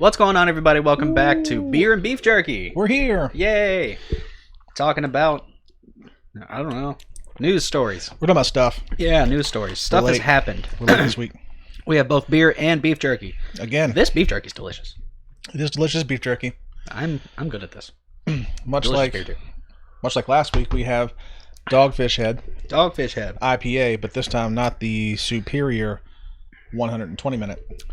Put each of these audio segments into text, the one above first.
What's going on, everybody? Welcome back to Beer and Beef Jerky. We're here. Yay! Talking about, I don't know, news stories. We're talking about stuff. Yeah, news stories. Stuff has happened. We're late this week. We have both beer and beef jerky. Again. This beef jerky is delicious. It is delicious beef jerky. I'm good at this. Much like last week, we have Dogfish Head. Dogfish Head. IPA, but this time not the superior 120 minute.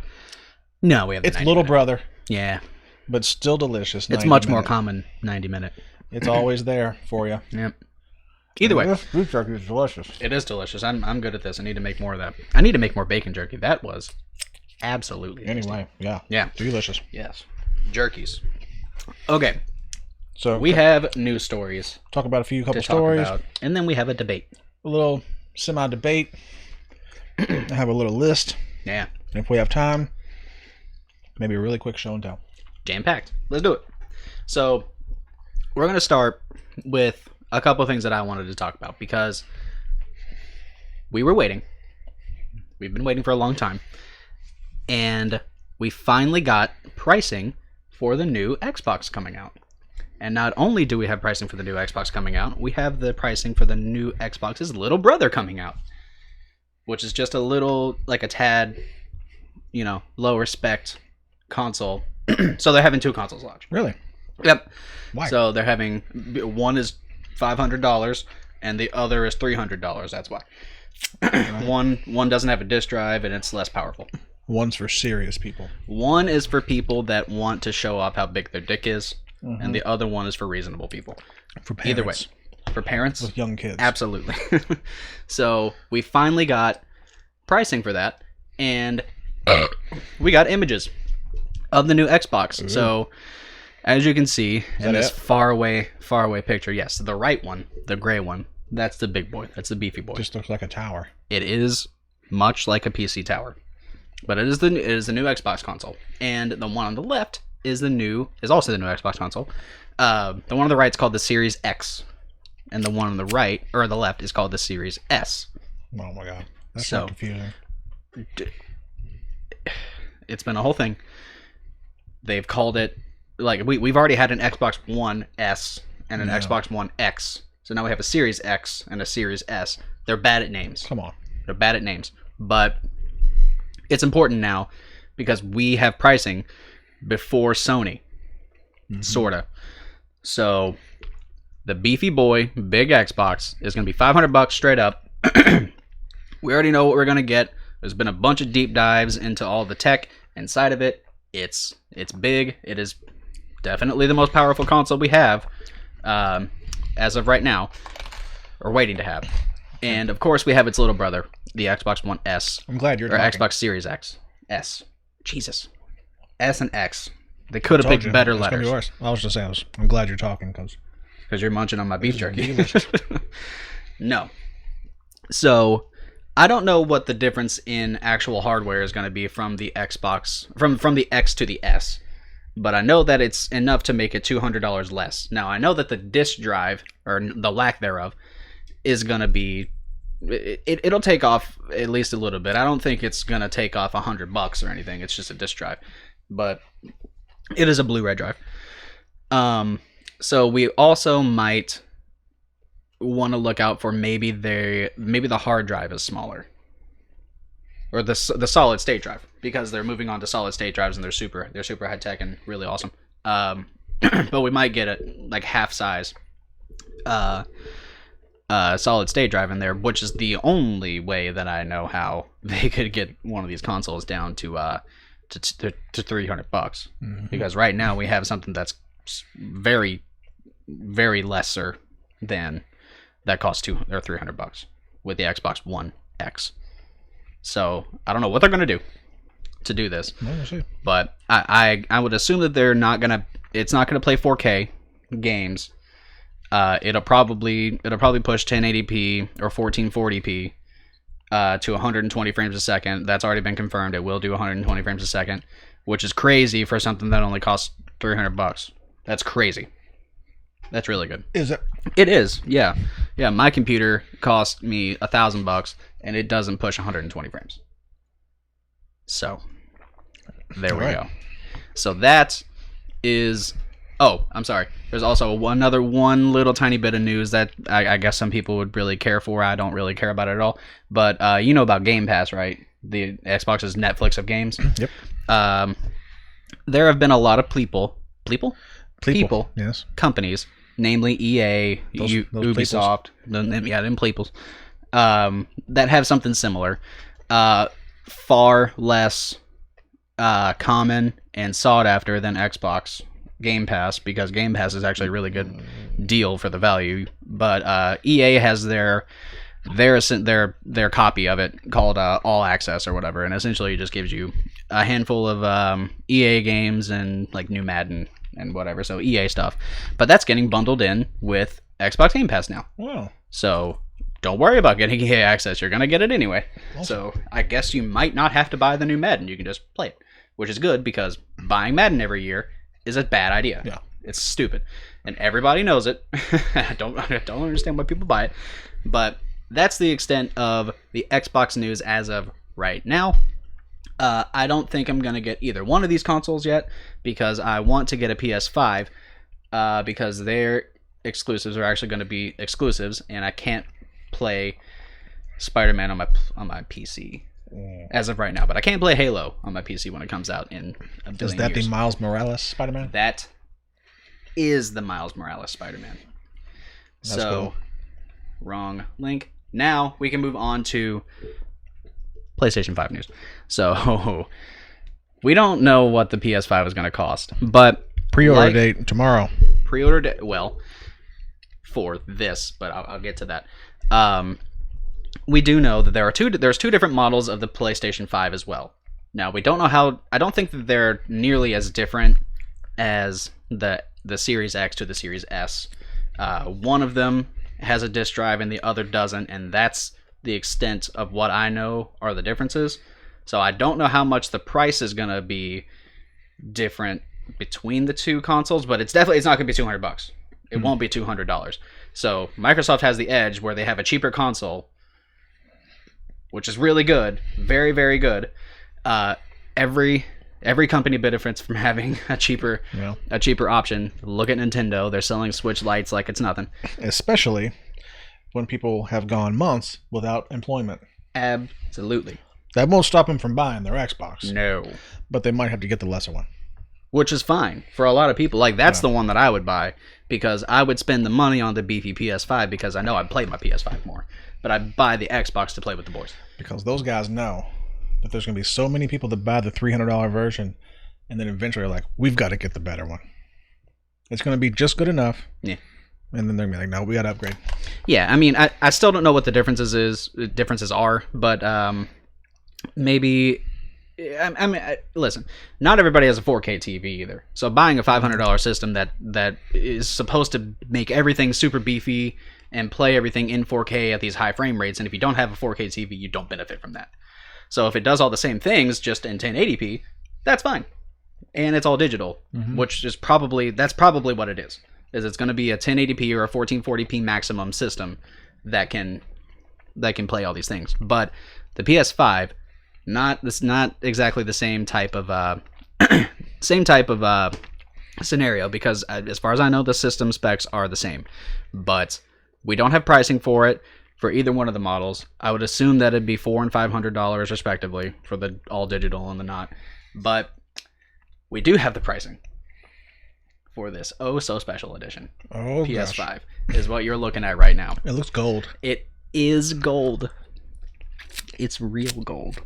No, we have the It's 90 little minute. brother, Yeah. but still delicious. It's much more common 90 minute. It's always there for you. Yep. Either way. This beef jerky is delicious. It is delicious. I'm good at this. I need to make more of that. I need to make more bacon jerky. That was absolutely tasty. Anyway, yeah. Yeah. Delicious. Yes. Jerkies. Okay. So We have news stories talk about a couple to stories. talk about, and then we have a debate. A little semi-debate. I have a little list. Yeah. And if we have time, maybe a really quick show and tell. Jam-packed. Let's do it. So, we're going to start with a couple of things that I wanted to talk about because we were waiting. We've been waiting for a long time. And we finally got pricing for the new Xbox coming out. And not only do we have pricing for the new Xbox coming out, we have the pricing for the new Xbox's little brother coming out. Which is just a little, like a tad, lower spec console. So they're having two consoles launch. Really? Yep. Why? So they're having, one is $500 and the other is $300. That's why. One doesn't have a disk drive and it's less powerful. One's for serious people. One is for people that want to show off how big their dick is, and the other one is for reasonable people. For parents. Either way. For parents? With young kids. Absolutely. So we finally got pricing for that, and we got images of the new Xbox. Ooh. So as you can see in this far away picture, yes, the right one, the gray one, that's the big boy. That's the beefy boy. Just looks like a tower. It is much like a PC tower, but it is the new Xbox console, and the one on the left is also the new Xbox console. The one on the right is called the Series X, and the one on the right or the left is called the Series S. Oh my god, that's so confusing. It's been a whole thing. They've called it, like, we've already had an Xbox One S and an Xbox One X. So now we have a Series X and a Series S. They're bad at names. Come on. They're bad at names. But it's important now because we have pricing before Sony. Sorta. So the beefy boy, big Xbox is going to be $500 straight up. We already know what we're going to get. There's been a bunch of deep dives into all the tech inside of it. It's big. It is definitely the most powerful console we have as of right now, or waiting to have. And of course, we have its little brother, the Xbox One S. I'm glad you're or talking. Xbox Series X, S. Jesus, S and X. They could have picked better letters. Be worse. I was just saying, I'm glad you're talking because you're munching on my beef jerky. No. So I don't know what the difference in actual hardware is going to be from the Xbox, from the X to the S, but I know that it's enough to make it $200 less. Now, I know that the disk drive, or the lack thereof, is going to be, it'll take off at least a little bit. I don't think it's going to take off $100 or anything. It's just a disk drive, but it is a Blu-ray drive. So we also might want to look out for maybe the hard drive is smaller, or the solid state drive, because they're moving on to solid state drives and they're super high tech and really awesome. But we might get it like half size solid state drive in there, which is the only way that I know how they could get one of these consoles down to $300, because right now we have something that's very, very lesser than that costs $200 or $300 with the Xbox One X. So I don't know what they're gonna do to do this, but I would assume that it's not gonna play 4K games. It'll probably push 1080p or 1440p to 120 frames a second. That's already been confirmed. It will do 120 frames a second, which is crazy for something that only costs $300. That's crazy. That's really good. Is it? It is. Yeah. My computer cost me $1,000 and it doesn't push 120 frames. So there we go. So that is... Oh, I'm sorry. There's also another one little tiny bit of news that I guess some people would really care for. I don't really care about it at all. But you know about Game Pass, right? The Xbox's Netflix of games. Yep. There have been a lot of people, yes, companies, namely EA, Those Ubisoft, them pleeples, that have something similar, far less common and sought after than Xbox Game Pass, because Game Pass is actually a really good deal for the value. But EA has their copy of it called All Access or whatever, and essentially it just gives you a handful of EA games and like new Madden and whatever, so EA stuff. But that's getting bundled in with Xbox Game Pass now. Wow. So don't worry about getting EA Access. You're going to get it anyway. Awesome. So I guess you might not have to buy the new Madden. You can just play it, which is good because buying Madden every year is a bad idea. Yeah. It's stupid. And everybody knows it. I don't understand why people buy it. But that's the extent of the Xbox news as of right now. I don't think I'm going to get either one of these consoles yet because I want to get a PS5 because their exclusives are actually going to be exclusives, and I can't play Spider-Man on my PC as of right now. But I can play Halo on my PC when it comes out in a billion Is that years. the Miles Morales Spider-Man? That is the Miles Morales Spider-Man. That's So, cool. Wrong link. Now we can move on to PlayStation 5 news. So, we don't know what the PS5 is going to cost, but Pre-order date tomorrow. pre-order date, well, for this, but I'll get to that. We do know that there's two different models of the PlayStation 5 as well. Now, we don't know how... I don't think that they're nearly as different as the Series X to the Series S. One of them has a disk drive and the other doesn't, and that's the extent of what I know are the differences. So I don't know how much the price is going to be different between the two consoles, but it's not going to be $200. It won't be $200. So Microsoft has the edge where they have a cheaper console, which is really good, very, very good. Every company benefits from having a cheaper option. Look at Nintendo; they're selling Switch Lites like it's nothing. Especially when people have gone months without employment. Absolutely. That won't stop them from buying their Xbox. No. But they might have to get the lesser one. Which is fine for a lot of people. Like, that's the one that I would buy because I would spend the money on the beefy PS5 because I know I'd play my PS5 more. But I'd buy the Xbox to play with the boys. Because those guys know that there's going to be so many people that buy the $300 version and then eventually are like, we've got to get the better one. It's going to be just good enough. Yeah. And then they're going to be like, no, we got to upgrade. Yeah, I mean, I still don't know what the differences are, but maybe... I mean, listen, not everybody has a 4K TV either. So buying a $500 system that is supposed to make everything super beefy and play everything in 4K at these high frame rates, and if you don't have a 4K TV, you don't benefit from that. So if it does all the same things just in 1080p, that's fine. And it's all digital, which is probably what it is. It's going to be a 1080p or a 1440p maximum system that can play all these things. But the PS5, not exactly the same type of scenario, because as far as I know, the system specs are the same. But we don't have pricing for it for either one of the models. I would assume that it'd be $400 and $500 respectively for the all digital and the not. But we do have the pricing for this so special edition. Oh, PS5 gosh. is what you're looking at right now. It looks gold. It is gold. It's real gold.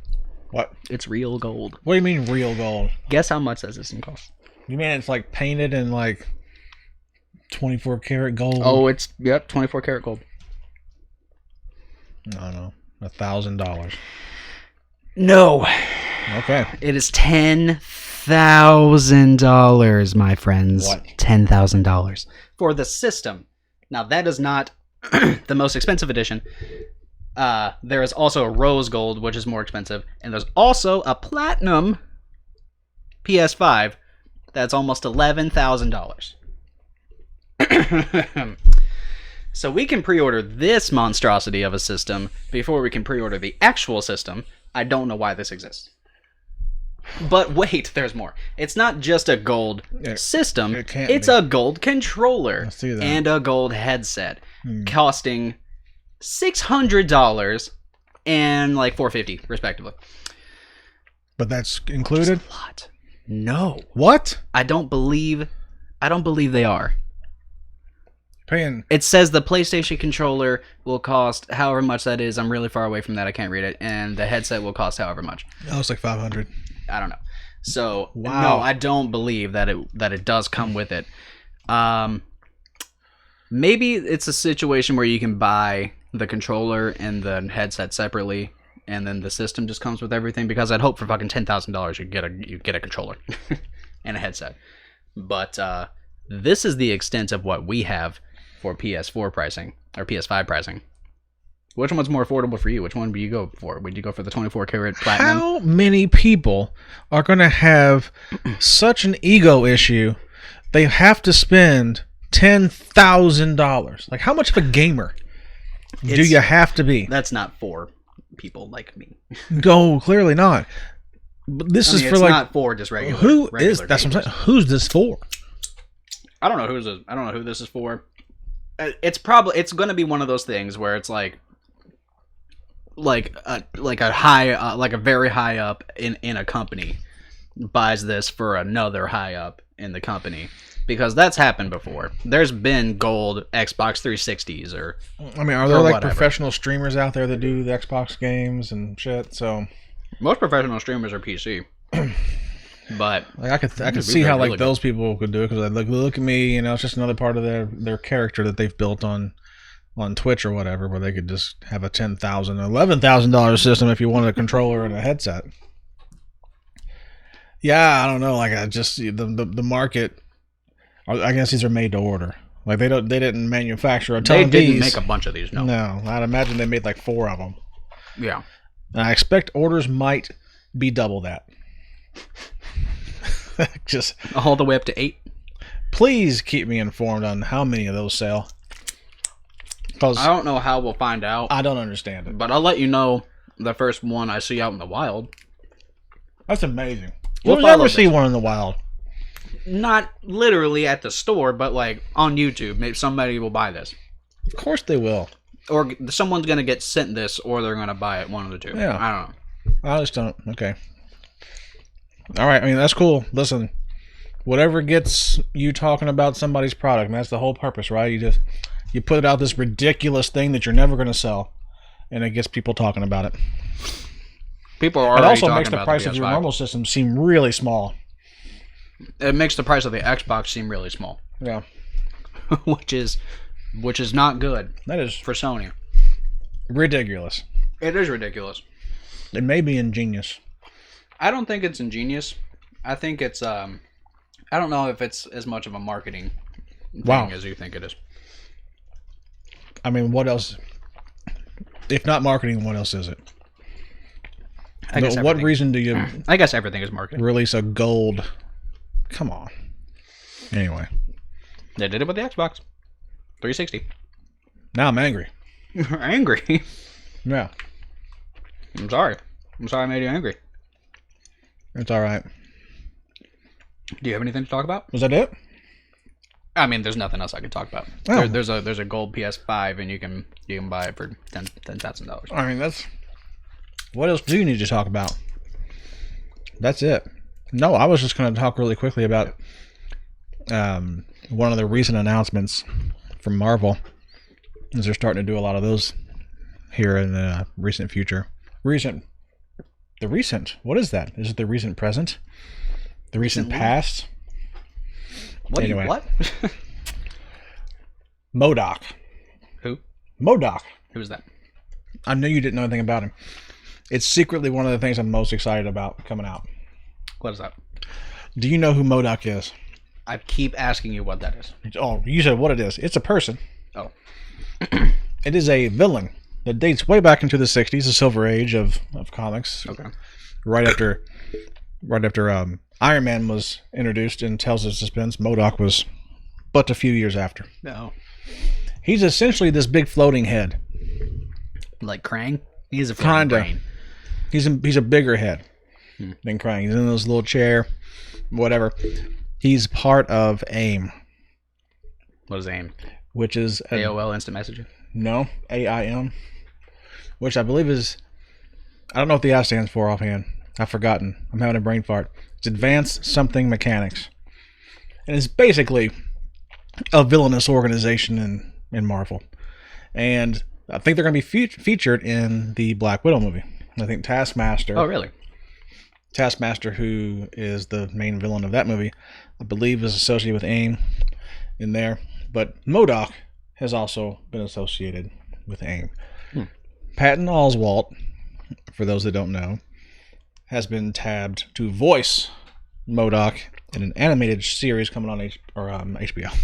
What? It's real gold. What do you mean real gold? Guess how much does this thing cost? You mean it's like painted in like 24 karat gold? Oh, it's 24 karat gold. I don't know. $1,000. No. Okay. It is $10,000, my friends. What? $10,000 for the system. Now that is not the most expensive edition. There is also a rose gold, which is more expensive, and there's also a platinum PS5 that's almost $11,000. So we can pre-order this monstrosity of a system before we can pre-order the actual system. I don't know why this exists. But wait, there's more. It's not just a gold system. It's a gold controller and a gold headset, costing $600 and like $450 respectively. But that's included? That's a lot. No. What? I don't believe they are. Paying. It says the PlayStation controller will cost however much that is. I'm really far away from that. I can't read it. And the headset will cost however much. Oh, it's like $500. I don't know. So wow. No, I don't believe that it does come with it. Maybe it's a situation where you can buy the controller and the headset separately, and then the system just comes with everything. Because I'd hope for fucking $10,000 you get a controller and a headset. But this is the extent of what we have for PS4 pricing or PS5 pricing. Which one's more affordable for you? Which one would you go for? Would you go for the 24 karat platinum? How many people are going to have such an ego issue? They have to spend $10,000. Like, how much of a gamer do you have to be? That's not for people like me. No, clearly not. But this is for it's like not for just regular. Who regular is that's what I'm saying? Who's this for? I don't know who this is for. It's going to be one of those things where it's like a very high up in a company buys this for another high up in the company, because that's happened before. There's been gold Xbox 360s or I mean, are there like whatever. Professional streamers out there that do the Xbox games and shit? So most professional streamers are PC. But like I could see how like those people could do it, because like look at me, it's just another part of their character that they've built on Twitch or whatever, where they could just have a $10,000, $11,000 system if you wanted a controller and a headset. Yeah, I don't know. Like I just the market. I guess these are made to order. Like they didn't manufacture a ton of these. They didn't make a bunch of these. No, I'd imagine they made like 4 of them. Yeah, and I expect orders might be double that. Just all the way up to 8. Please keep me informed on how many of those sell. Because I don't know how we'll find out. I don't understand it. But I'll let you know the first one I see out in the wild. That's amazing. You'll never see one in the wild. Not literally at the store, but like on YouTube. Maybe somebody will buy this. Of course they will. Or someone's going to get sent this, or they're going to buy it, one of the two. Yeah. I don't know. I just don't. Okay. All right. I mean, that's cool. Listen, whatever gets you talking about somebody's product, and that's the whole purpose, right? You put out this ridiculous thing that you're never going to sell, and it gets people talking about it. People are already talking about it. It also makes the price of your normal system seem really small. It makes the price of the Xbox seem really small. Yeah. which is not good. That is for Sony. Ridiculous. It is ridiculous. It may be ingenious. I don't think it's ingenious. I think it's I don't know if it's as much of a marketing thing as you think it is. I mean, what else? If not marketing, what else is it? What reason do you? I guess everything is marketing. Release a gold. Come on. Anyway, they did it with the Xbox 360. Now I'm angry. You're angry? Yeah. I'm sorry I made you angry. It's all right. Do you have anything to talk about? Was that it? I mean, there's nothing else I can talk about. Oh. There's a gold PS5, and you can buy it for $10,000. I mean, that's. What else do you need to talk about? That's it. No, I was just going to talk really quickly about one of the recent announcements from Marvel, as they're starting to do a lot of those here in the recent future. The recent? What is that? Is it the recent present? The recent past? What? Anyway. What? MODOK. Who? MODOK. Who's that? I knew you didn't know anything about him. It's secretly one of the things I'm most excited about coming out. What is that? Do you know who MODOK is? I keep asking you what that is. Oh, you said what it is. It's a person. Oh. It is a villain that dates way back into the 60s, the Silver Age of comics. Okay. Right after Iron Man was introduced in Tales of Suspense, MODOK was but a few years after. No. He's essentially this big floating head. Like Krang? He's a floating brain. He's a bigger head. been crying. He's in this little chair, whatever. He's part of AIM. What is AIM? Which is AOL Instant Messaging? No, AIM, which I believe is, I don't know what the I stands for offhand. I've forgotten. I'm having a brain fart. It's Advanced Something Mechanics. And it's basically a villainous organization in Marvel. And I think they're going to be featured in the Black Widow movie. I think Taskmaster. Oh, really? Taskmaster, who is the main villain of that movie, I believe is associated with AIM in there. But MODOK has also been associated with AIM. Patton Oswalt, for those that don't know, has been tabbed to voice MODOK in an animated series coming on HBO.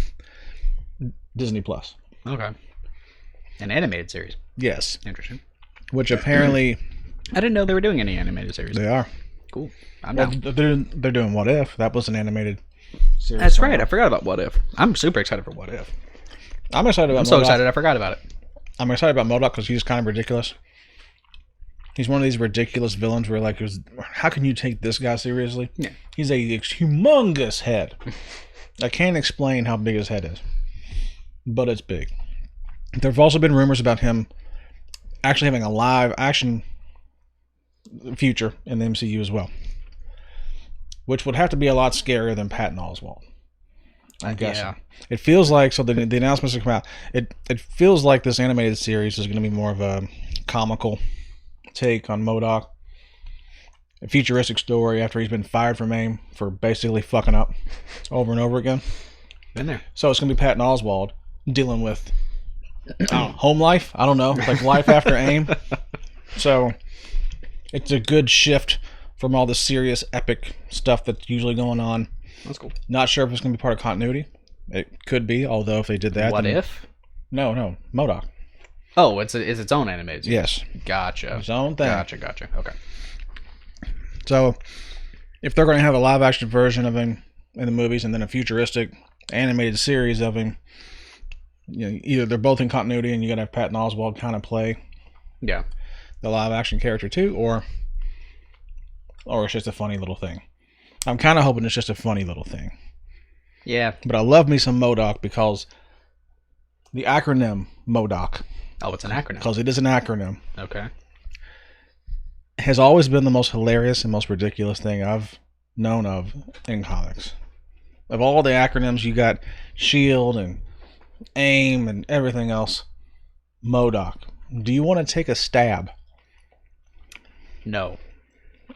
Disney Plus. Okay. An animated series. Yes. Interesting. Which apparently... I didn't know they were doing any animated series. They are. Cool. I'm down. They're doing What If. That was an animated series. That's right. I forgot about What If. I'm super excited for What If. I'm excited about I'm so excited I forgot about it. I'm excited about MODOK because he's kind of ridiculous. He's one of these ridiculous villains where, like, how can you take this guy seriously? Yeah. He's a humongous head. I can't explain how big his head is, but it's big. There have also been rumors about him actually having a live action future in the MCU as well, which would have to be a lot scarier than Patton Oswalt. I'm guessing. Yeah. It feels like, so the announcements have come out, it feels like this animated series is going to be more of a comical take on MODOK. A futuristic story after he's been fired from AIM for basically fucking up over and over again. Been there. So it's going to be Patton Oswalt dealing with home life? I don't know. Like life after AIM. So it's a good shift from all the serious epic stuff that's usually going on. That's cool. Not sure if it's going to be part of continuity. It could be, although if they did that... What if? No. MODOK. Oh, it's its own animated series. Yes. Gotcha. Its own thing. Gotcha. Okay. So, if they're going to have a live-action version of him in the movies and then a futuristic animated series of him, either they're both in continuity and you got to have Patton Oswalt kind of play the live-action character too, or it's just a funny little thing. I'm kind of hoping it's just a funny little thing. Yeah. But I love me some MODOK because the acronym MODOK. Oh, it's an acronym. Because it is an acronym. Okay. Has always been the most hilarious and most ridiculous thing I've known of in comics. Of all the acronyms, you got SHIELD and AIM and everything else. MODOK. Do you want to take a stab? No.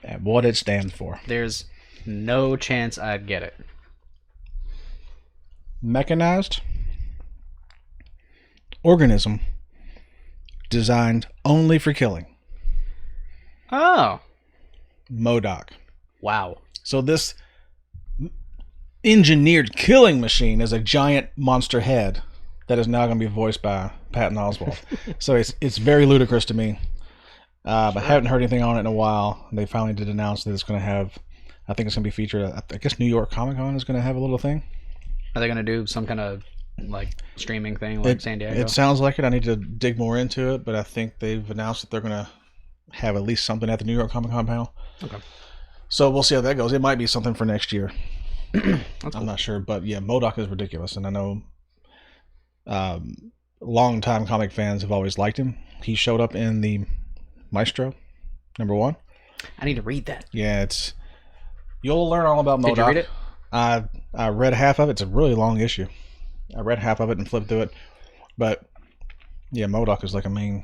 At what it stands for? There's no chance I'd get it. Mechanized organism designed only for killing. Oh. MODOK. Wow. So this engineered killing machine is a giant monster head that is now going to be voiced by Patton Oswalt. So it's very ludicrous to me. But I haven't heard anything on it in a while. They finally did announce that it's going to have, I think it's going to be featured, I guess New York Comic Con is going to have a little thing. Are they going to do some kind of like streaming thing like San Diego? It sounds like it. I need to dig more into it, but I think they've announced that they're going to have at least something at the New York Comic Con panel. Okay. So we'll see how that goes. It might be something for next year. I'm not sure, but yeah, MODOK is ridiculous, and I know long-time comic fans have always liked him. He showed up in the Maestro #1. I need to read that. Yeah, you'll learn all about MODOK. Did you read it? I read half of it. It's a really long issue. I read half of it and flipped through it, but yeah, MODOK is like a main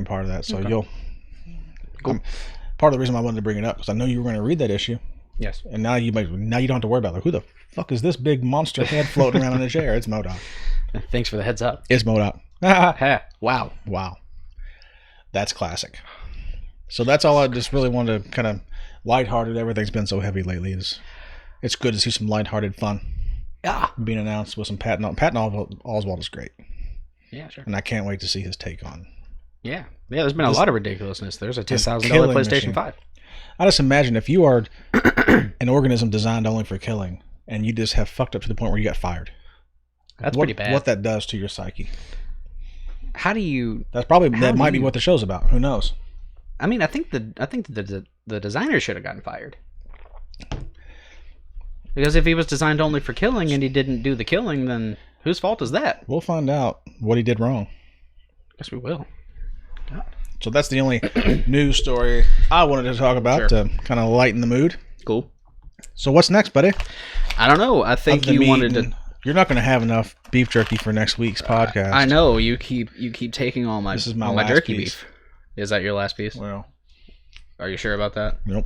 part of that. So you'll. Cool. Part of the reason I wanted to bring it up because I know you were going to read that issue. Yes. And now you don't have to worry about it. Who the fuck is this big monster head floating around in a chair? It's MODOK. Thanks for the heads up. It's MODOK. Wow. That's classic. So that's all I just really wanted to kind of lighthearted. Everything's been so heavy lately. It's good to see some lighthearted fun being announced with some Patton Oswalt is great. Yeah, sure. And I can't wait to see his take on. Yeah. There's been a lot of ridiculousness. There's a $10,000 PlayStation machine. 5. I just imagine if you are an organism designed only for killing, and you just have fucked up to the point where you got fired. That's pretty bad. What that does to your psyche. How do you? That might be what the show's about. Who knows? I mean, I think the designer should have gotten fired. Because if he was designed only for killing and he didn't do the killing, then whose fault is that? We'll find out what he did wrong. Guess we will. God. So that's the only news story I wanted to talk about to kind of lighten the mood. Cool. So what's next, buddy? I don't know. I think you wanted to. You're not going to have enough beef jerky for next week's podcast. I know you keep taking all my. This is my jerky beef. Is that your last piece? Well, are you sure about that? Nope.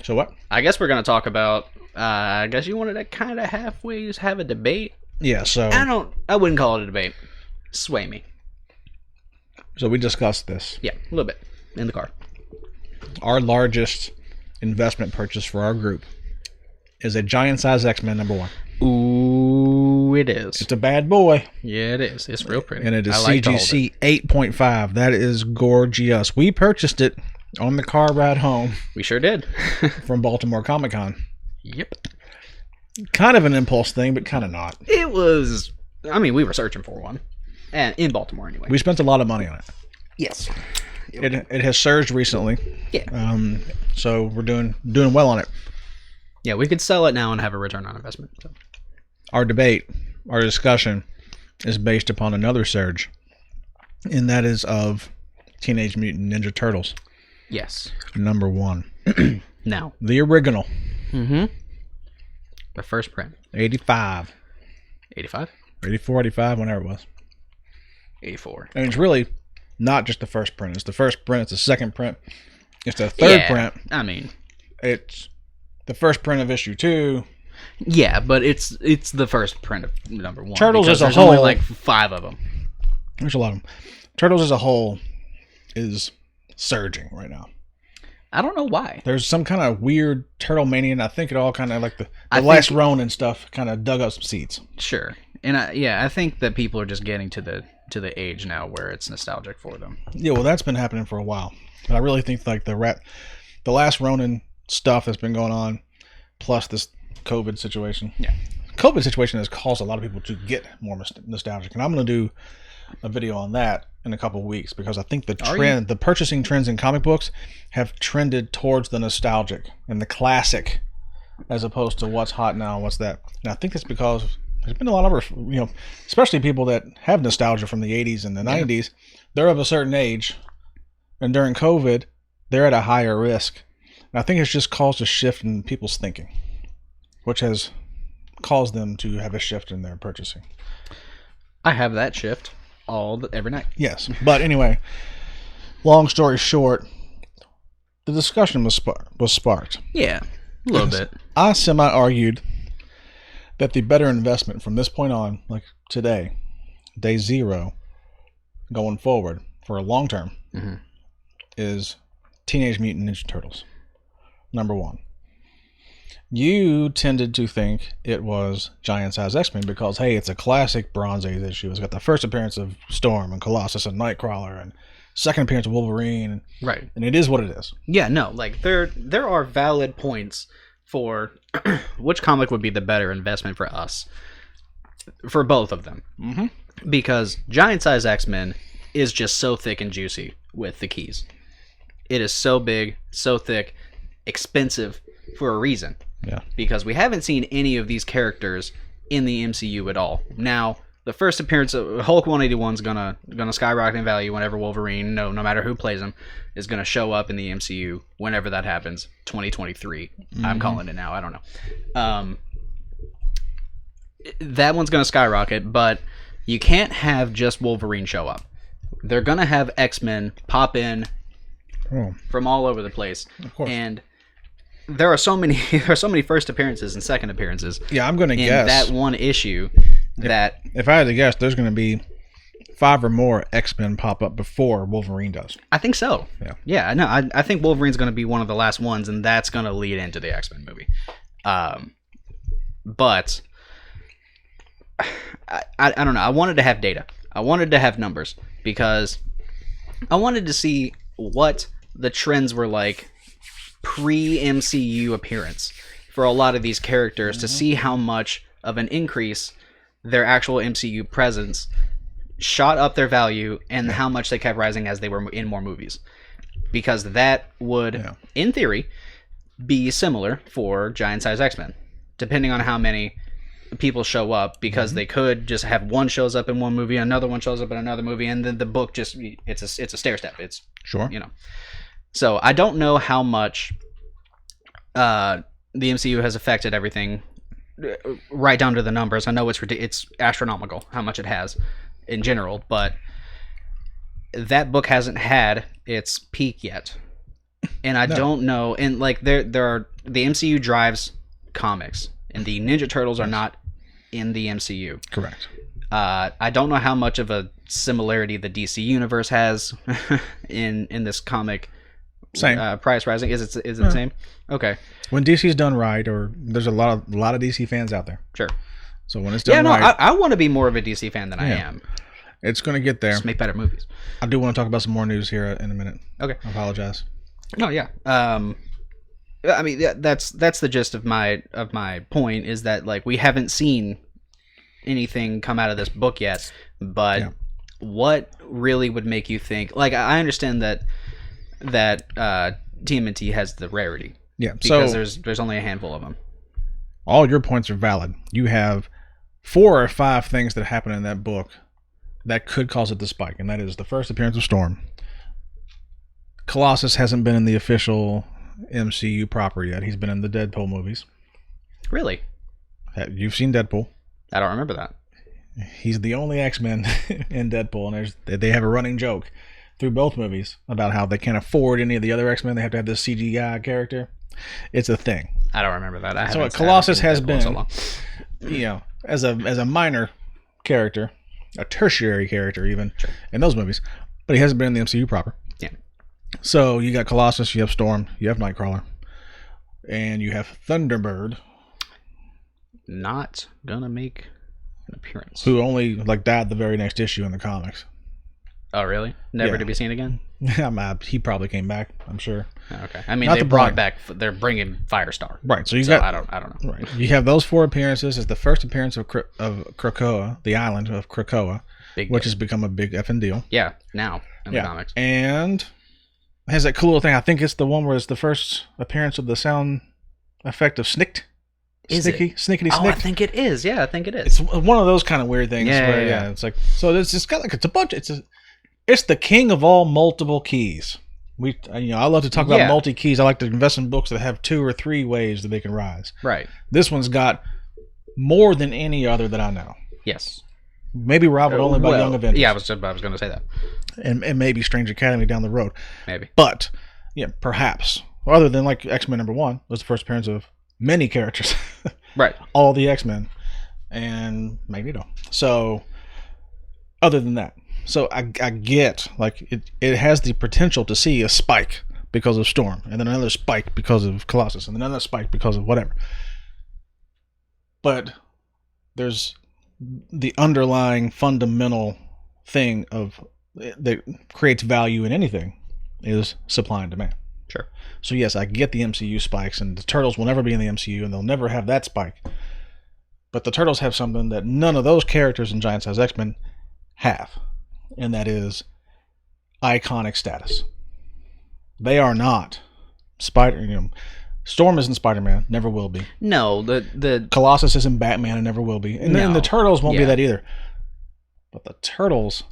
So what? I guess we're going to talk about. I guess you wanted to kind of halfway have a debate. Yeah. So I wouldn't call it a debate. Sway me. So we discussed this. Yeah, a little bit in the car. Our largest investment purchase for our group is a giant-size X-Men #1. Ooh, it is. It's a bad boy. Yeah, it is. It's real pretty. And it is CGC 8.5. That is gorgeous. We purchased it on the car ride home. We sure did. From Baltimore Comic-Con. Yep. Kind of an impulse thing, but kind of not. It was. I mean, we were searching for one. And in Baltimore, anyway. We spent a lot of money on it. Yes. It has surged recently. Yeah. So we're doing well on it. Yeah, we could sell it now and have a return on investment. So. Our discussion is based upon another surge, and that is of Teenage Mutant Ninja Turtles. Yes. #1. Now. The original. Mm-hmm. The first print. 85. 85? 84, 85, whenever it was. 84. And it's really not just the first print. It's the first print. It's the second print. It's the third print. I mean, it's the first print of issue 2. Yeah, but it's the first print of #1. Turtles as a there's whole. only like 5 of them. There's a lot of them. Turtles as a whole is surging right now. I don't know why. There's some kind of weird turtle mania, and I think it all kind of like the last Ronin stuff kind of dug up some seeds. Sure. And I think that people are just getting to the age now where it's nostalgic for them. Yeah, well, that's been happening for a while. But I really think like the last Ronin stuff that's been going on, plus this COVID situation. Yeah. COVID situation has caused a lot of people to get more nostalgic, and I'm going to do a video on that in a couple of weeks because I think the purchasing trends in comic books have trended towards the nostalgic and the classic as opposed to what's hot now and what's that. And I think it's because there's been a lot of, especially people that have nostalgia from the 80s and the 90s, they're of a certain age, and during COVID, they're at a higher risk. And I think it's just caused a shift in people's thinking, which has caused them to have a shift in their purchasing. I have that shift every night. Yes, but anyway, long story short, the discussion was sparked. Yeah, a little bit. I semi-argued that the better investment from this point on, like today, day 0, going forward for a long term, is Teenage Mutant Ninja Turtles. #1. You tended to think it was Giant Size X-Men because, hey, it's a classic Bronze Age issue. It's got the first appearance of Storm and Colossus and Nightcrawler and second appearance of Wolverine. Right. And it is what it is. Yeah, no, like there are valid points for which comic would be the better investment for us. For both of them. Mm-hmm. Because Giant Size X-Men is just so thick and juicy with the keys. It is so big, so thick, expensive for a reason. Yeah. Because we haven't seen any of these characters in the MCU at all. Now, the first appearance of Hulk 181 is gonna skyrocket in value whenever Wolverine, no matter who plays him, is gonna show up in the MCU whenever that happens. 2023. I'm calling it now. I don't know. That one's gonna skyrocket, but you can't have just Wolverine show up. They're gonna have X-Men pop in from all over the place. Of course. And there are so many first appearances and second appearances. Yeah, I'm gonna guess that one issue that if I had to guess, there's gonna be 5 or more X-Men pop up before Wolverine does. I think so. Yeah. Yeah, no, I think Wolverine's gonna be one of the last ones, and that's gonna lead into the X-Men movie. But I don't know. I wanted to have data. I wanted to have numbers because I wanted to see what the trends were like pre-MCU appearance for a lot of these characters to see how much of an increase their actual MCU presence shot up their value and how much they kept rising as they were in more movies. because that would, Yeah. in theory, be similar for Giant Size X-Men, depending on how many people show up, because they could just have one shows up in one movie, another one shows up in another movie, and then the book just it's a stair step. It's Sure. So I don't know how much the MCU has affected everything right down to the numbers. I know it's astronomical how much it has in general, but that book hasn't had its peak yet, and I don't know. And like there are the MCU drives comics, and the Ninja Turtles are not in the MCU. Correct. I don't know how much of a similarity the DC universe has in this comic. Same. Price rising. Is it the same? Okay. When DC's done right, or there's a lot of DC fans out there. Sure. So when it's done right, I want to be more of a DC fan than I am. it's going to get there. Just make better movies. I do want to talk about some more news here in a minute. Okay. I apologize. No, yeah. I mean, that's the gist of my point, is that like we haven't seen anything come out of this book yet, but what really would make you think? Like, I understand that TMNT has the rarity. Yeah. Because So there's only a handful of them. all your points are valid. You have 4 or 5 things that happen in that book that could cause it to spike, and that is the first appearance of Storm. Colossus hasn't been in the official MCU proper yet. He's been in the Deadpool movies. Really? You've seen Deadpool. I don't remember that. He's the only X-Men in Deadpool, and they have a running joke through both movies about how they can't afford any of the other X-Men. They have to have this CGI character. It's a thing. I don't remember that. So Colossus has been, so long. as a minor character, a tertiary character even in those movies, but he hasn't been in the MCU proper. Yeah. So you got Colossus, you have Storm, you have Nightcrawler, and you have Thunderbird, Not gonna make an appearance. who only died the very next issue in the comics. Oh, really? Never Yeah. to be seen again? He probably came back, I'm sure. Okay. I mean, Not they the brought Brian. back. They're bringing Firestar. Right. So you So got I don't know. right. You have those 4 appearances. It's the first appearance of Krakoa, the island of Krakoa, Big which deal. has become a big effing deal. Yeah. Now in the comics. And it has that cool little thing. I think it's the one where it's the first appearance of the sound effect of snicked. Is it? Snickety Oh, I snick. think it is. Yeah, I think it is. It's one of those kind of weird things. Yeah, where, yeah. It's like, so it's just got it's a bunch. It's the king of all multiple keys. I love to talk about multi keys. I like to invest in books that have 2 or 3 ways that they can rise. Right. This one's got more than any other that I know. Yes. Maybe rivaled only by Young Avengers. Yeah, I was going to say that. and maybe Strange Academy down the road. Maybe. But perhaps. Other than X-Men #1 was the first appearance of many characters. Right. All the X-Men and Magneto. So other than that. So I get it has the potential to see a spike because of Storm, and then another spike because of Colossus, and then another spike because of whatever. But there's the underlying fundamental thing that creates value in anything is supply and demand. Sure. So yes, I get the MCU spikes, and the Turtles will never be in the MCU, and they'll never have that spike. But the Turtles have something that none of those characters in Giant Size X-Men have, and that is iconic status. They are not Storm isn't Spider-Man, never will be. No, the Colossus isn't Batman, and never will be. And then the Turtles won't be that either. But the Turtles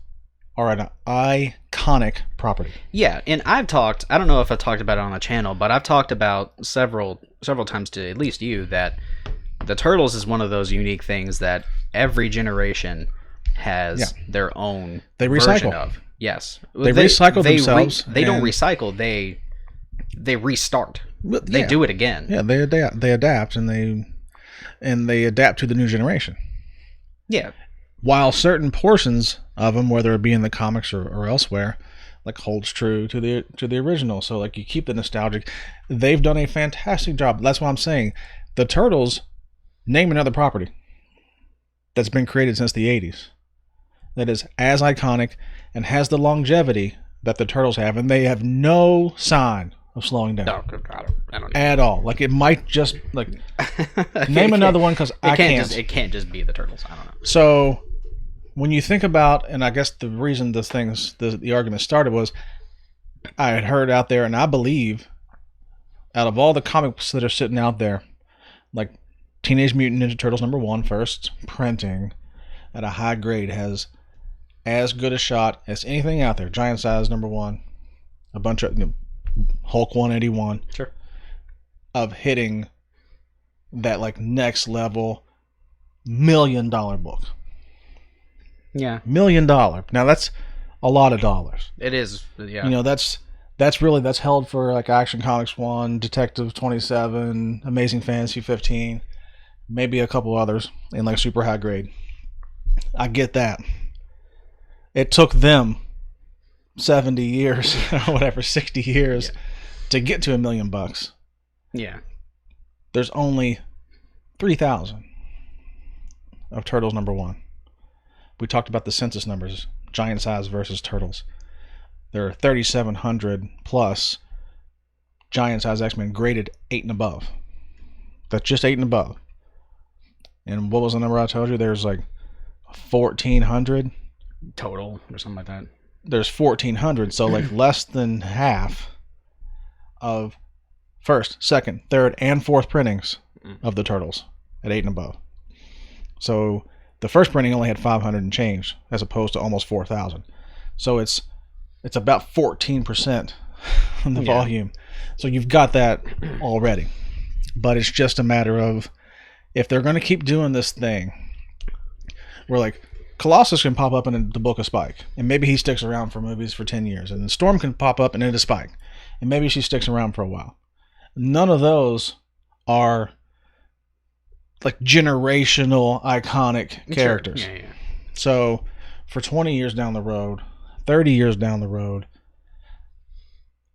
are an iconic property. Yeah, and I don't know if I've talked about it on the channel, but I've talked about several times to at least you that the Turtles is one of those unique things that every generation has their own version of. Yes. They recycle themselves. They don't recycle, they restart. They do it again. Yeah, they adapt and they adapt to the new generation. Yeah. While certain portions of them, whether it be in the comics or elsewhere, holds true to the original. So you keep the nostalgic. They've done a fantastic job. That's what I'm saying. The Turtles, name another property that's been created since the 80s that is as iconic and has the longevity that the Turtles have, and they have no sign of slowing down. No, I don't at all. It might just name another one because I can't. It can't just be the Turtles. I don't know. I had heard out there, and I believe out of all the comics that are sitting out there, like Teenage Mutant Ninja Turtles #1 first printing at a high grade has as good a shot as anything out there. Giant Size #1, a bunch of Hulk 181 Sure. of hitting that like next level $1 million book. Yeah. $1 million. Now that's a lot of dollars. It is. Yeah. You know, that's held for like Action Comics 1, Detective 27, Amazing Fantasy 15, maybe a couple others in like super high grade. I get that. It took them 70 years or whatever, 60 years to get to $1 million. Yeah. There's only 3,000 of Turtles #1. We talked about the census numbers, Giant Size versus Turtles. There are 3,700 plus Giant Size X-Men graded 8 and above. That's just 8 and above. And what was the number I told you? There's like 1,400 total or something like that. There's 1,400, so like less than half of first, second, third, and fourth printings of the Turtles at 8 and above. So the first printing only had 500 and change, as opposed to almost 4,000. So it's about 14% of the volume. So you've got that already. But it's just a matter of, if they're going to keep doing this thing, where like Colossus can pop up in the book of Spike, and maybe he sticks around for movies for 10 years, and then Storm can pop up and into Spike, and maybe she sticks around for a while. None of those are like generational iconic characters. Sure. Yeah. So for 20 years down the road, 30 years down the road,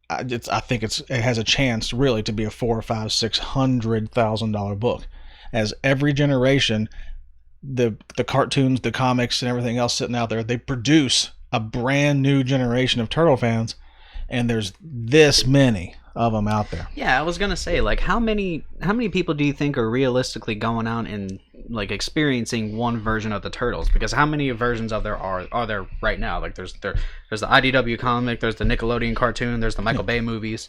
I think it has a chance really to be a $400,000-$600,000 book, as every generation, the cartoons, the comics, and everything else sitting out there, they produce a brand new generation of Turtle fans, and there's this many of them out there. Yeah, I was gonna say, like, how many people do you think are realistically going out and like experiencing one version of the Turtles? Because how many versions of there are there right now? Like, there's the IDW comic, there's the Nickelodeon cartoon, there's the Michael Bay movies.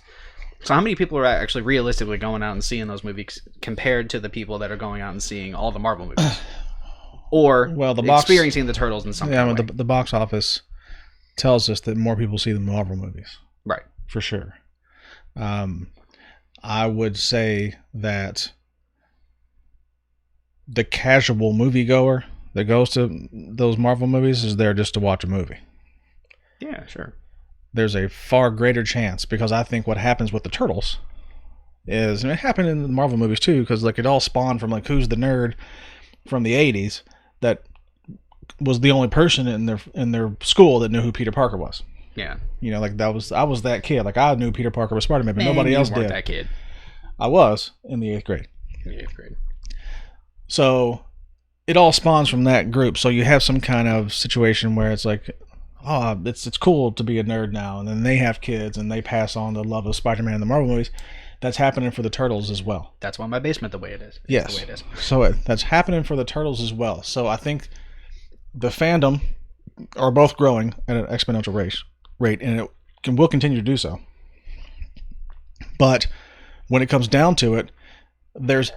So how many people are actually realistically going out and seeing those movies compared to the people that are going out and seeing all the Marvel movies, or experiencing the Turtles in some kind of way? The box office tells us that more people see the Marvel movies, right? For sure. I would say that the casual moviegoer that goes to those Marvel movies is there just to watch a movie. Yeah, sure. There's a far greater chance, because I think what happens with the Turtles is, and it happened in the Marvel movies too, because like it all spawned from like Who's the Nerd from the 80s that was the only person in their school that knew who Peter Parker was. Yeah. You know, like I was that kid. Like I knew Peter Parker was Spider-Man, but nobody else did. That kid. I was in the 8th grade. In the 8th grade. So it all spawns from that group. So you have some kind of situation where it's like, oh, it's cool to be a nerd now, and then they have kids and they pass on the love of Spider-Man and the Marvel movies. That's happening for the Turtles as well. That's why my basement the way it is. Yes. The way it is. So that's happening for the Turtles as well. So I think the fandom are both growing at an exponential rate, and it will continue to do so. But when it comes down to it, there's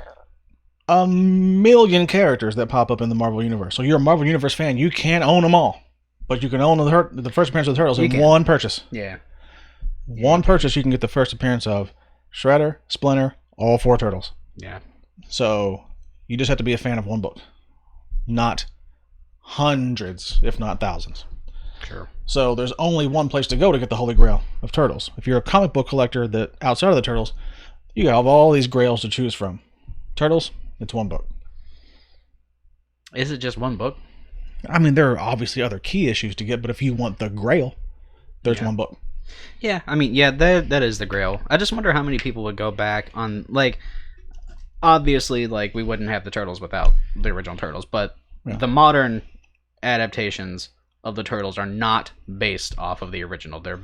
a million characters that pop up in the Marvel Universe. So you're a Marvel Universe fan, you can't own them all. But you can own the first appearance of the Turtles in one purchase. Yeah. One purchase, you can get the first appearance of Shredder, Splinter, all 4 Turtles. Yeah. So you just have to be a fan of one book. Not hundreds, if not thousands. Sure. So there's only one place to go to get the Holy Grail of Turtles. If you're a comic book collector that outside of the Turtles, you have all these grails to choose from. Turtles, it's one book. Is it just one book? I mean, there are obviously other key issues to get, but if you want the Grail, there's one book. Yeah, I mean, yeah, that is the Grail. I just wonder how many people would go back on, like, obviously, like, we wouldn't have the Turtles without the original Turtles, but the modern adaptations of the Turtles are not based off of the original. They're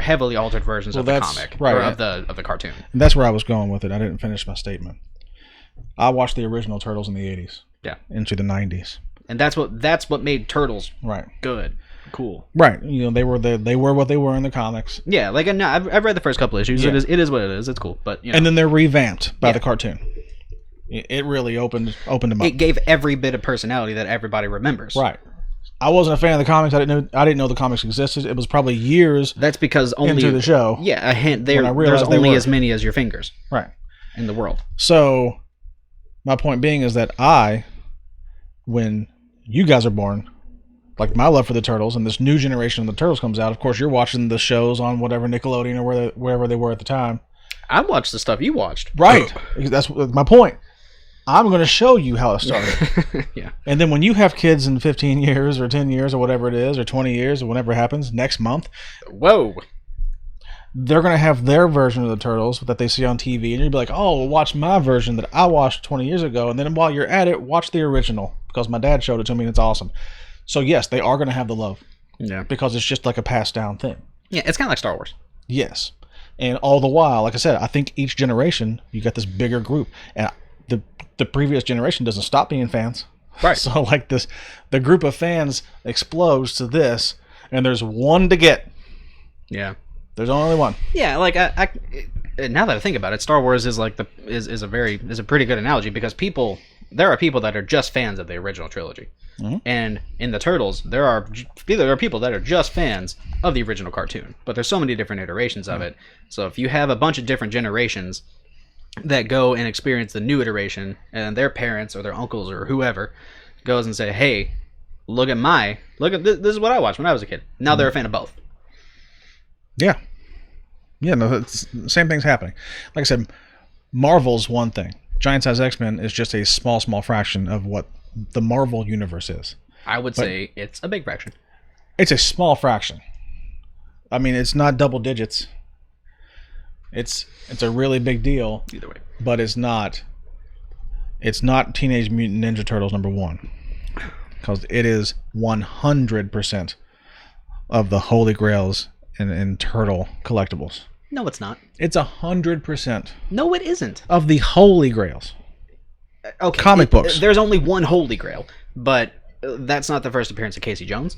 heavily altered versions of the comic, right, or of the cartoon. And that's where I was going with it. I didn't finish my statement. I watched the original Turtles in the 80s. Yeah. Into the 90s. And that's what made Turtles right good. cool. Right. They were what they were in the comics. Yeah, like no, I've read the first couple issues. Yeah. It is what it is. It's cool, but And then they're revamped by the cartoon. It really opened them up. It gave every bit of personality that everybody remembers. Right. I wasn't a fan of the comics. I didn't know the comics existed. It was probably years. That's because only into the show. Yeah, a hint. There's only as many as your fingers. Right. In the world. So, my point being is that when you guys are born, like my love for the Turtles and this new generation of the Turtles comes out, of course you're watching the shows on whatever Nickelodeon or wherever they were at the time. I watched the stuff you watched. Right. That's my point. I'm going to show you how it started. Yeah. And then when you have kids in 15 years or 10 years or whatever it is, or 20 years or whatever happens next month. Whoa. They're going to have their version of the Turtles that they see on TV. And you'll be like, oh, well, watch my version that I watched 20 years ago. And then while you're at it, watch the original because my dad showed it to me and it's awesome. So, yes, they are going to have the love. Yeah. Because it's just like a passed down thing. Yeah, it's kind of like Star Wars. Yes. And all the while, like I said, I think each generation, you got this bigger group. And the previous generation doesn't stop being fans. Right. So, like the group of fans explodes to this, and there's one to get. Yeah. There's only one. Yeah, like I now that I think about it, Star Wars is like is a pretty good analogy because there are people that are just fans of the original trilogy. Mm-hmm. And in the Turtles, there are people that are just fans of the original cartoon, but there's so many different iterations of it. So if you have a bunch of different generations that go and experience the new iteration, and their parents or their uncles or whoever goes and say, "Hey, look at this is what I watched when I was a kid." Now they're a fan of both. Yeah. Yeah, no, the same thing's happening. Like I said, Marvel's one thing. Giant Size X-Men is just a small fraction of what the Marvel universe is. I would say it's a big fraction. It's a small fraction. I mean, it's not double digits. It's a really big deal. Either way. But it's not Teenage Mutant Ninja Turtles #1. Because it is 100% of the holy grails in turtle collectibles. No, it's not. It's 100%. No, it isn't. Of the holy grails. Okay. Comic books. There's only one holy grail, but that's not the first appearance of Casey Jones.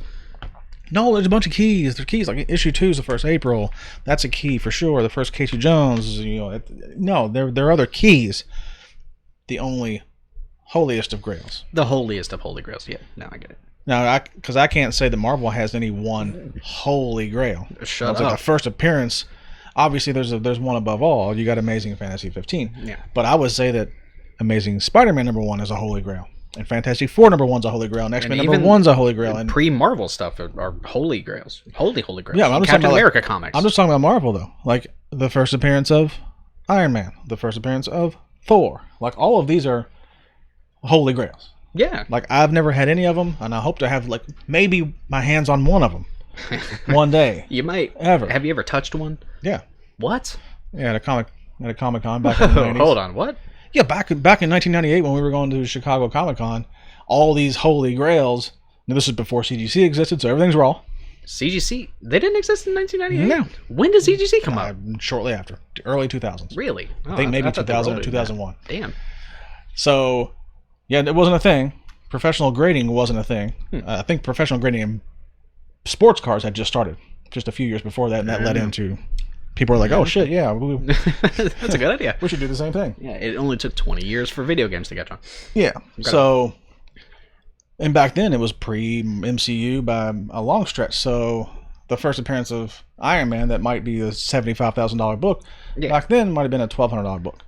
No, there's a bunch of keys. There's keys. Like issue 2 is the first April. That's a key for sure. The first Casey Jones, no, there are other keys. The only holiest of grails. The holiest of holy grails. Yeah, now I get it. Now, because I can't say that Marvel has any one holy grail. Shut up. Like the first appearance, obviously there's one above all. You got Amazing Fantasy 15. Yeah. But I would say that Amazing Spider-Man #1 is a holy grail. And Fantastic Four #1's a holy grail. And X-Men #1's a holy grail. And pre-Marvel stuff are holy grails. Holy grails. Yeah, I'm just Captain talking America about, comics. I'm just talking about Marvel, though. Like, the first appearance of Iron Man. The first appearance of Thor. Like, all of these are holy grails. Yeah. Like, I've never had any of them, and I hope to have, like, maybe my hands on one of them one day. You might. Ever. Have you ever touched one? Yeah. What? Yeah, at a Comic-Con back in the 90s. Hold on, what? Yeah, back in 1998 when we were going to Chicago Comic-Con, all these holy grails. Now, this is before CGC existed, so everything's raw. CGC? They didn't exist in 1998? No. When did CGC come out? Shortly after. Early 2000s. Really? Oh, I think maybe 2000 or 2001. Damn. So, yeah, it wasn't a thing. Professional grading wasn't a thing. I think professional grading in sports cars had just started just a few years before that, and that led into people were like, oh, shit, yeah. That's a good idea. We should do the same thing. Yeah, it only took 20 years for video games to catch on. Yeah. So, and back then it was pre-MCU by a long stretch. So, the first appearance of Iron Man, that might be a $75,000 book, back then might have been a $1,200 book.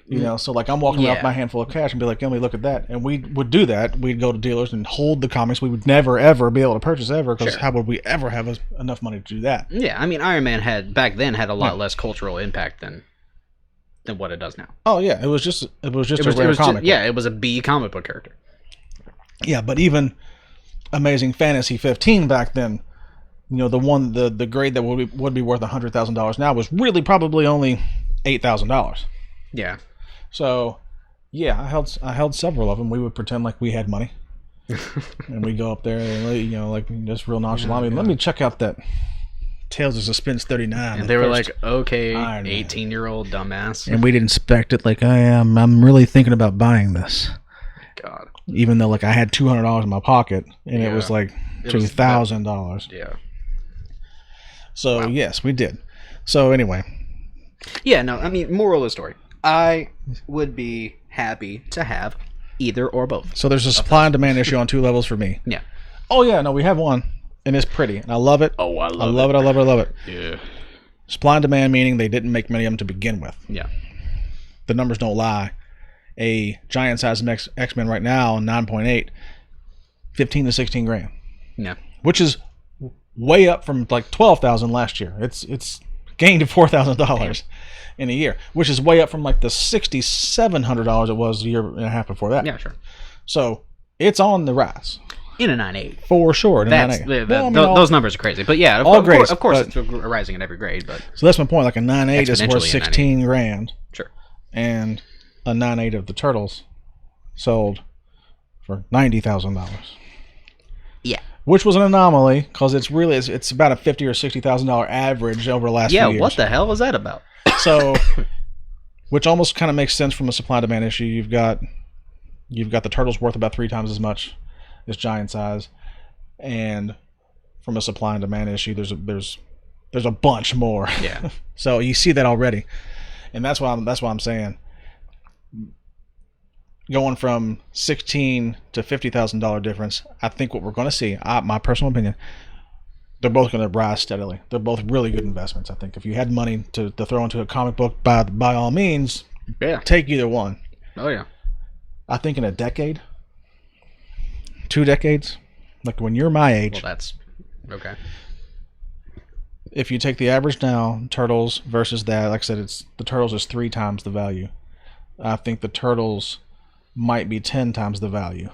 You know, so like I'm walking around with my handful of cash and be like, let me look at that. And we would do that. We'd go to dealers and hold the comics we would never, ever be able to purchase ever, because how would we ever have enough money to do that? Yeah, I mean, Iron Man back then had a lot less cultural impact than what it does now. Oh, yeah. It was just a rare comic book. Yeah, it was a B comic book character. Yeah, but even Amazing Fantasy 15 back then, you know, the grade that would be worth $100,000 now was really probably only $8,000. Yeah. So, yeah, I held several of them. We would pretend like we had money, and we'd go up there and, you know, like just real nonchalant. Let me check out that Tales of Suspense 39. And they were like, okay, 18-year-old dumbass. And we'd inspect it like, I'm really thinking about buying this. God. Even though, like, I had $200 in my pocket, and it was like, $2,000. Yeah. So yes, we did. So anyway, Yeah, no, I mean, moral of the story. I would be happy to have either or both. so there's a supply and demand issue on two levels for me. Yeah. Oh yeah, no, we have one, and it's pretty, and I love it. Oh, I I love it. Yeah. Supply and demand meaning they didn't make many of them to begin with. Yeah. The numbers don't lie. A giant size X-Men right now, 9.8, 15 to 16 grand, Yeah. which is way up from like 12,000 last year. It's gained to $4,000 in a year, which is way up from like the $6,700 it was a year and a half before that. Yeah, sure. So it's on the rise In a 9.8. for sure. Those numbers are crazy. But yeah, all grades, of course but- it's rising in every grade. But So that's my point. Like a 9.8 is worth Exponentially a 16 grand, sure. and a 9.8 of the Turtles sold for $90,000. Yeah. Which was an anomaly because it's about a $50,000 or $60,000 average over the last few years. Yeah, what the hell was that about? So, which almost kind of makes sense from a supply demand issue. You've got the Turtles worth about 3 times as much as giant size, and from a supply and demand issue, there's a bunch more. Yeah. So you see that already, and that's why I'm saying going from $16,000 to $50,000 difference. I think what we're going to see, my personal opinion, they're both going to rise steadily. They're both really good investments. I think if you had money to throw into a comic book, by all means, Yeah. take either one. Oh yeah. I think in a decade, 2 decades, like when you're my age, Well, that's okay. if you take the average now, Turtles versus that, like I said, the Turtles is 3 times the value. I think the Turtles might be 10 times the value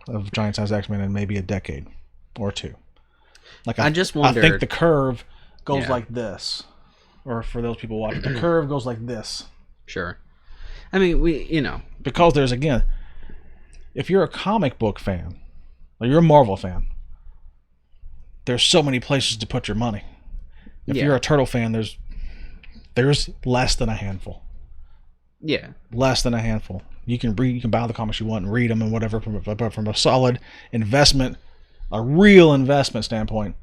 of giant size X-Men in maybe a decade or 2. Like I just wonder. I think the curve goes Yeah. like this, or for those people watching, the curve goes like this. Sure. I mean, Because there's, again, if you're a comic book fan, or you're a Marvel fan, there's so many places to put your money. If Yeah. you're a Turtle fan, there's less than a handful. yeah. Less than a handful. You can buy the comics you want and read them and whatever, but from a solid investment, a real investment standpoint,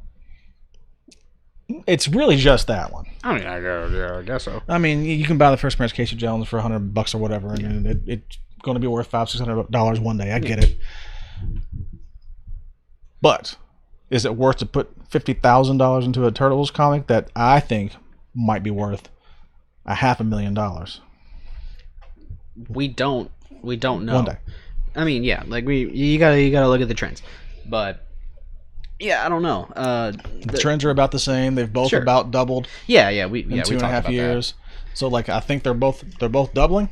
it's really just that one. I mean, I guess so. I mean, you can buy the first appearance Casey Jones for $100 or whatever, and it's going to be worth $500-$600 one day. I get it. But is it worth to put $50,000 into a Turtles comic that I think might be worth $500,000? We don't know. One day. I mean, yeah, like you gotta look at the trends, but yeah, I don't know. The trends are about the same. They've both Sure. about doubled Yeah, in we 2.5 years. So like I think they're both doubling.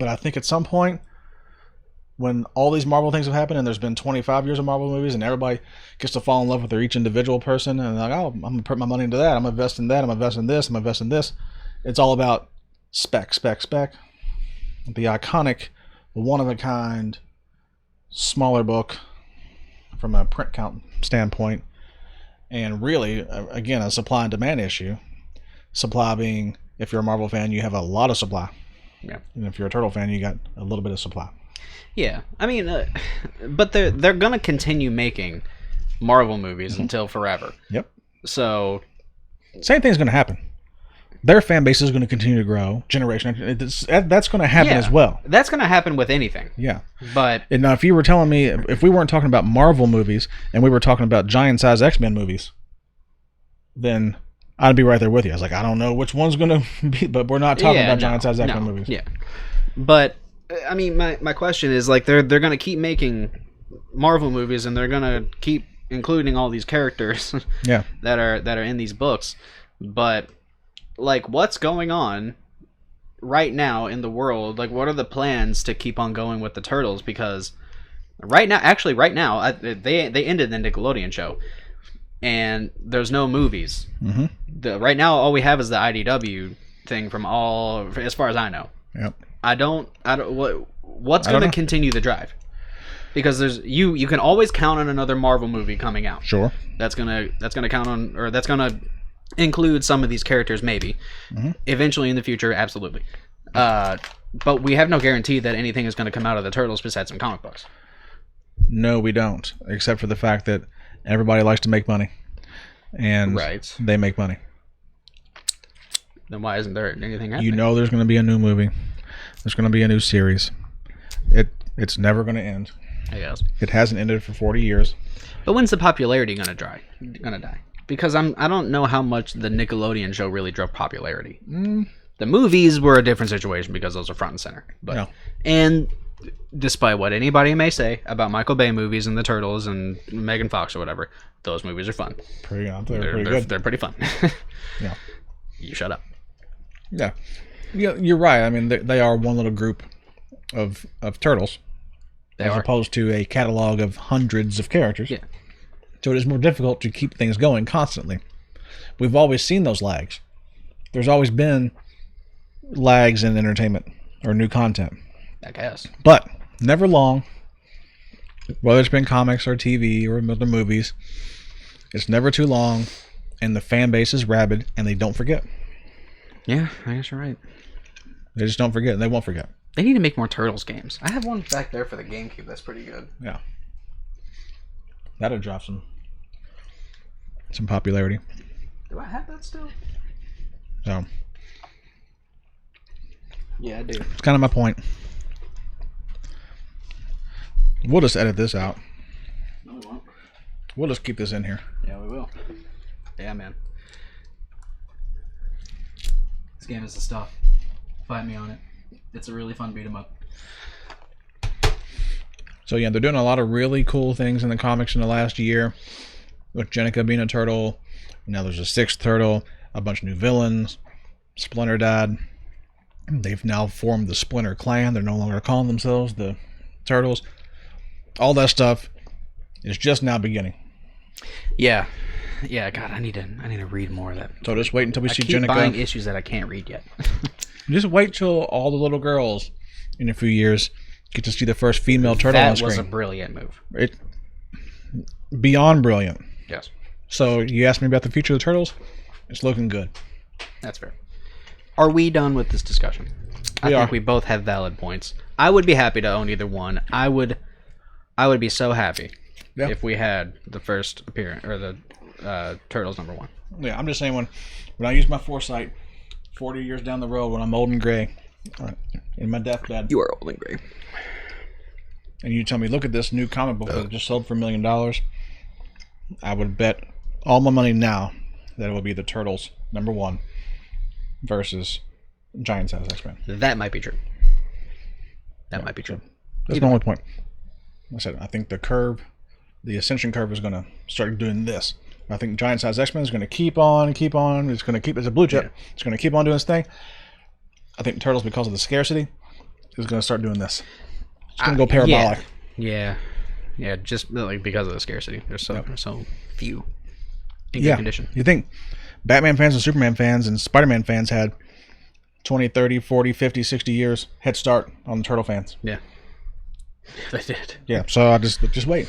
But I think at some point when all these Marvel things have happened and there's been 25 years of Marvel movies and everybody gets to fall in love with their each individual person and they're like, oh, I'm gonna put my money into that. I'm gonna invest in that. I'm gonna invest in this. I'm gonna invest in this. It's all about spec. The iconic, one-of-a-kind, smaller book from a print count standpoint. And really, again, a supply and demand issue. Supply being, if you're a Marvel fan, you have a lot of supply. Yeah. And if you're a Turtle fan, you got a little bit of supply. Yeah, I mean, but they're gonna continue making Marvel movies until forever. Yep. So Same thing's going to happen. Their fan base is going to continue to grow. That's going to happen as well. That's gonna happen with anything. Yeah. But And now, if you were telling me, if we weren't talking about Marvel movies and we were talking about giant size X-Men movies, then I'd be right there with you. I was like, I don't know which one's going to be, but we're not talking about giant size X-Men movies. Yeah. But I mean, my question is like they're gonna keep making Marvel movies and they're gonna keep including all these characters Yeah. that are in these books, but like what's going on right now in the world? Like what are the plans to keep on going with the Turtles? Because right now they ended the Nickelodeon show and there's no movies. Mm-hmm. Right now all we have is the IDW thing from as far as I know. Yep. What's going to continue the drive? Because there's you can always count on another Marvel movie coming out. Sure. That's gonna count on, or that's gonna include some of these characters maybe. Mm-hmm. Eventually in the future, absolutely. But we have no guarantee that anything is going to come out of the Turtles besides some comic books. No, we don't. Except for the fact that everybody likes to make money. And Right. they make money. Then why isn't there anything happening? You know there's going to be a new movie. There's going to be a new series. It's never going to end. I guess. It hasn't ended for 40 years. But when's the popularity gonna die? Because I don't know how much the Nickelodeon show really drove popularity. The movies were a different situation because those are front and center. But Yeah. and despite what anybody may say about Michael Bay movies and the Turtles and Megan Fox or whatever, those movies are fun. They're pretty good. They're pretty fun. Yeah. You shut up. Yeah. Yeah, you're right. I mean, they are one little group of turtles. As opposed to a catalog of hundreds of characters. Yeah. So it is more difficult to keep things going constantly. We've always seen those lags. There's always been lags in entertainment or new content. I guess. But never long. Whether it's been comics or TV or the movies, it's never too long, and the fan base is rabid, and they don't forget. Yeah, I guess you're right. They just don't forget, and they won't forget. They need to make more Turtles games. I have one back there for the GameCube that's pretty good. Yeah. That'll drop some popularity. Do I have that still? So Yeah, I do. it's kind of my point. We'll just edit this out. No, we won't. We'll just keep this in here. Yeah, we will. Yeah, man. This game is the stuff. Fight me on it. It's a really fun beat 'em up. So yeah, they're doing a lot of really cool things in the comics in the last year. With Jennica being a turtle. Now there's a 6th turtle. A bunch of new villains. Splinter died. They've now formed the Splinter Clan. They're no longer calling themselves the Turtles. All that stuff is just now beginning. Yeah. Yeah, God, I need to read more of that. So just wait until we see I keep Jennica. buying issues that I can't read yet. Just wait till all the little girls in a few years get to see the first female turtle on That screen. was a brilliant move. It beyond brilliant. Yes. So you asked me about the future of the turtles. It's looking good. That's fair. Are we done with this discussion? I think we both have valid points. I would be happy to own either one. I would be so happy if we had the first appearance or the Turtles #1. Yeah, I'm just saying when I use my foresight 40 years down the road when I'm old and gray in my deathbed. You are old and gray. And you tell me, look at this new comic book that just sold for $1 million. I would bet all my money now that it will be the Turtles #1 versus Giant Size X-Men. That might be true. That might be true. That's my only point. I said, I think the ascension curve is going to start doing this. I think Giant Size X-Men is going to keep on. It's going to keep, as a blue chip, it's going to keep on doing its thing. I think Turtles, because of the scarcity, is going to start doing this. It's going to go parabolic. Yeah, just like because of the scarcity. There's so few in good condition. You think Batman fans and Superman fans and Spider-Man fans had 20, 30, 40, 50, 60 years head start on the Turtle fans. Yeah. They did. Yeah, so I just wait.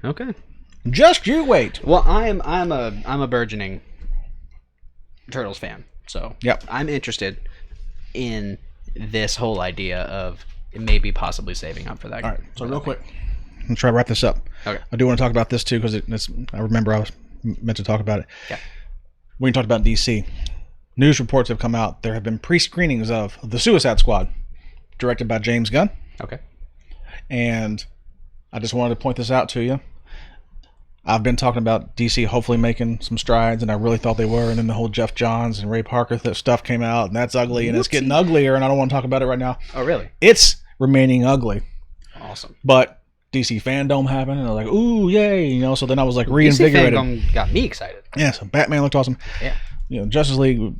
Okay. Just you wait. Well, I'm a burgeoning Turtles fan, so I'm interested in this whole idea of maybe possibly saving up for that. All right. So real quick, I'm try to wrap this up. Okay. I do want to talk about this too because I remember I was meant to talk about it. Yeah. When you talked about DC, news reports have come out. There have been pre-screenings of The Suicide Squad, directed by James Gunn. Okay. And I just wanted to point this out to you. I've been talking about DC hopefully making some strides, and I really thought they were. And then the whole Jeff Johns and Ray Parker stuff came out, and that's ugly, and it's getting uglier, and I don't want to talk about it right now. Oh, really? It's remaining ugly. Awesome. But DC fandom happened, and I was like, ooh, yay, so then I was like reinvigorated. DC fandom got me excited. Yeah, so Batman looked awesome. Yeah. Justice League,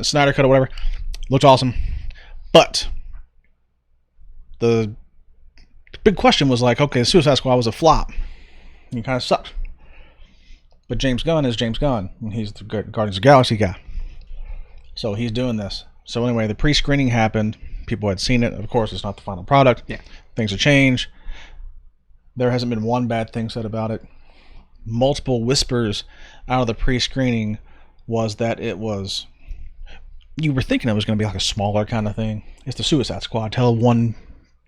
Snyder Cut or whatever, looked awesome. But the big question was like, okay, the Suicide Squad was a flop. He kind of sucked. But James Gunn is James Gunn, and he's the Guardians of the Galaxy guy. So he's doing this. So anyway, the pre-screening happened. People had seen it. Of course, it's not the final product. Yeah. Things have changed. There hasn't been one bad thing said about it. Multiple whispers out of the pre-screening was that it was... You were thinking it was going to be like a smaller kind of thing. It's the Suicide Squad. Tell one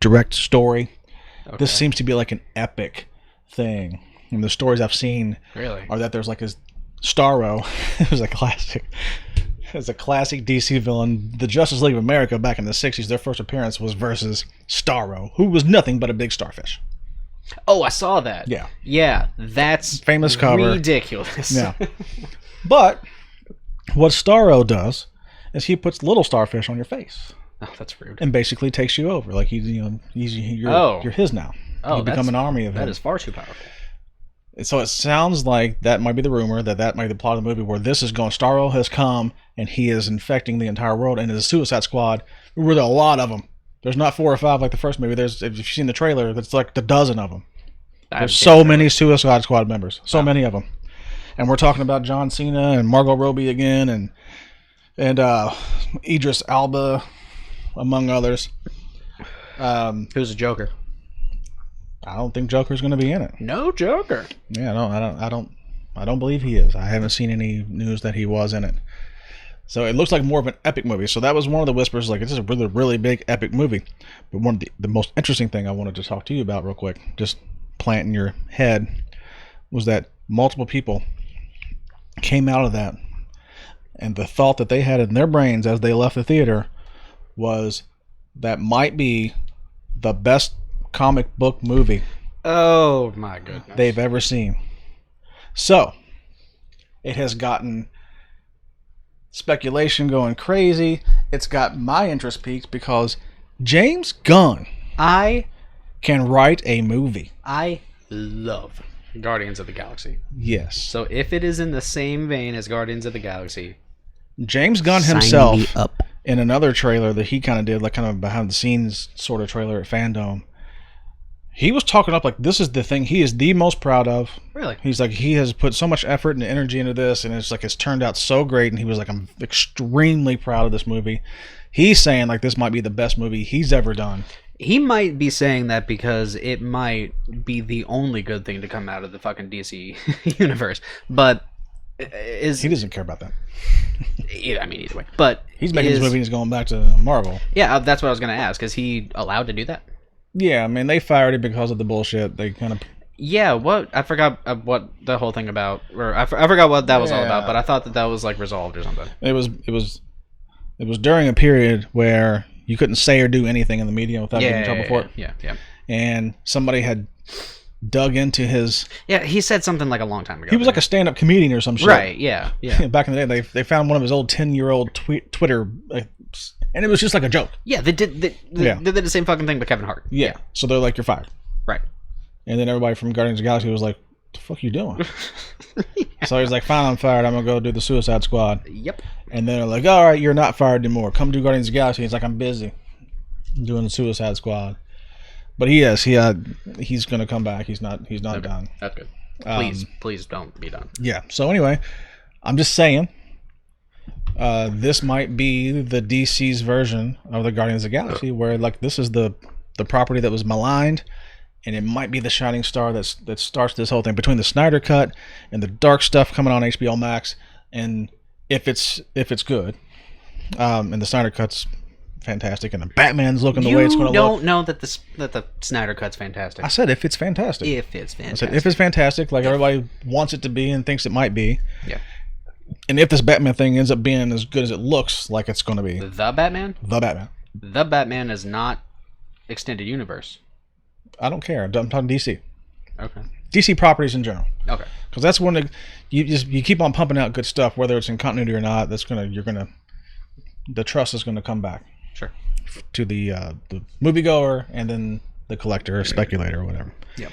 direct story. This seems to be like an epic thing. And the stories I've seen are that there's like this Starro. It was a classic. It's a classic DC villain. The Justice League of America back in the 60s, their first appearance was versus Starro, who was nothing but a big starfish. Oh, I saw that. Yeah. Yeah, that's famous cover. Ridiculous. Yeah. But what Starro does is he puts little starfish on your face. Oh, that's rude. And basically takes you over. Like you're his now. Oh, you become an army of him. That is far too powerful. So it sounds like that might be the rumor, that might be the plot of the movie, where this is going. Starro has come and he is infecting the entire world, and it's a Suicide Squad. There are a lot of them. There's not 4 or 5 like the first movie. If you've seen the trailer, it's like a dozen of them. There's so many Suicide Squad members, so many of them, and we're talking about John Cena and Margot Robbie again, and Idris Elba, among others. Who's the Joker? I don't think Joker's going to be in it. No Joker. Yeah, I don't believe he is. I haven't seen any news that he was in it. So it looks like more of an epic movie. So that was one of the whispers, like, this is a really, really big epic movie. But one of the most interesting thing I wanted to talk to you about real quick, just plant in your head, was that multiple people came out of that, and the thought that they had in their brains as they left the theater was that might be the best comic book movie my goodness they've ever seen. So it has gotten speculation going crazy. It's got my interest peaked because James Gunn can write a movie. I love Guardians of the Galaxy. Yes. So if it is in the same vein as Guardians of the Galaxy, James Gunn himself, in another trailer that he kind of did, like kind of behind the scenes sort of trailer at Fandom, he was talking up like this is the thing he is the most proud of. Really? He's like, he has put so much effort and energy into this, and it's like it's turned out so great, and he was like, I'm extremely proud of this movie. He's saying like this might be the best movie he's ever done. He might be saying that because it might be the only good thing to come out of the fucking DC universe. But he doesn't care about that. I mean, either way. But he's making this movie and he's going back to Marvel. Yeah, that's what I was going to ask. Is he allowed to do that? Yeah, I mean, they fired him because of the bullshit. They kind of... Yeah, what? I forgot what the whole thing about... Or I forgot what that was all about, but I thought that was, like, resolved or something. It was during a period where you couldn't say or do anything in the media without getting in trouble for it. Yeah. And somebody had dug into his... Yeah, he said something like a long time ago. He was like a stand-up comedian or some shit. Right, yeah. Back in the day, they found one of his old 10-year-old Twitter... and it was just like a joke. Yeah, they did the same fucking thing with Kevin Hart. Yeah. So they're like, you're fired. Right. And then everybody from Guardians of the Galaxy was like, what the fuck are you doing? So he's like, fine, I'm fired. I'm going to go do the Suicide Squad. Yep. And then they're like, all right, you're not fired anymore. Come do Guardians of the Galaxy. He's like, I'm busy doing the Suicide Squad. But he's going to come back. He's not done. That's good. Please don't be done. Yeah. So anyway, I'm just saying, this might be the DC's version of the Guardians of the Galaxy, where like this is the property that was maligned, and it might be the shining star that starts this whole thing between the Snyder Cut and the dark stuff coming on HBO Max. And if it's good, and the Snyder Cut's fantastic, and the Batman's looking the way it's going to look. You don't know that the Snyder Cut's fantastic. I said if it's fantastic. If it's fantastic. I said if it's fantastic, like everybody wants it to be and thinks it might be. Yeah. And if this Batman thing ends up being as good as it looks like it's going to be. The Batman? The Batman. The Batman is not extended universe. I don't care. I'm talking DC. Okay. DC properties in general. Okay. Because that's one that you keep on pumping out good stuff, whether it's in continuity or not. The trust is gonna come back. Sure. To the moviegoer and then the collector or speculator or whatever. Yep.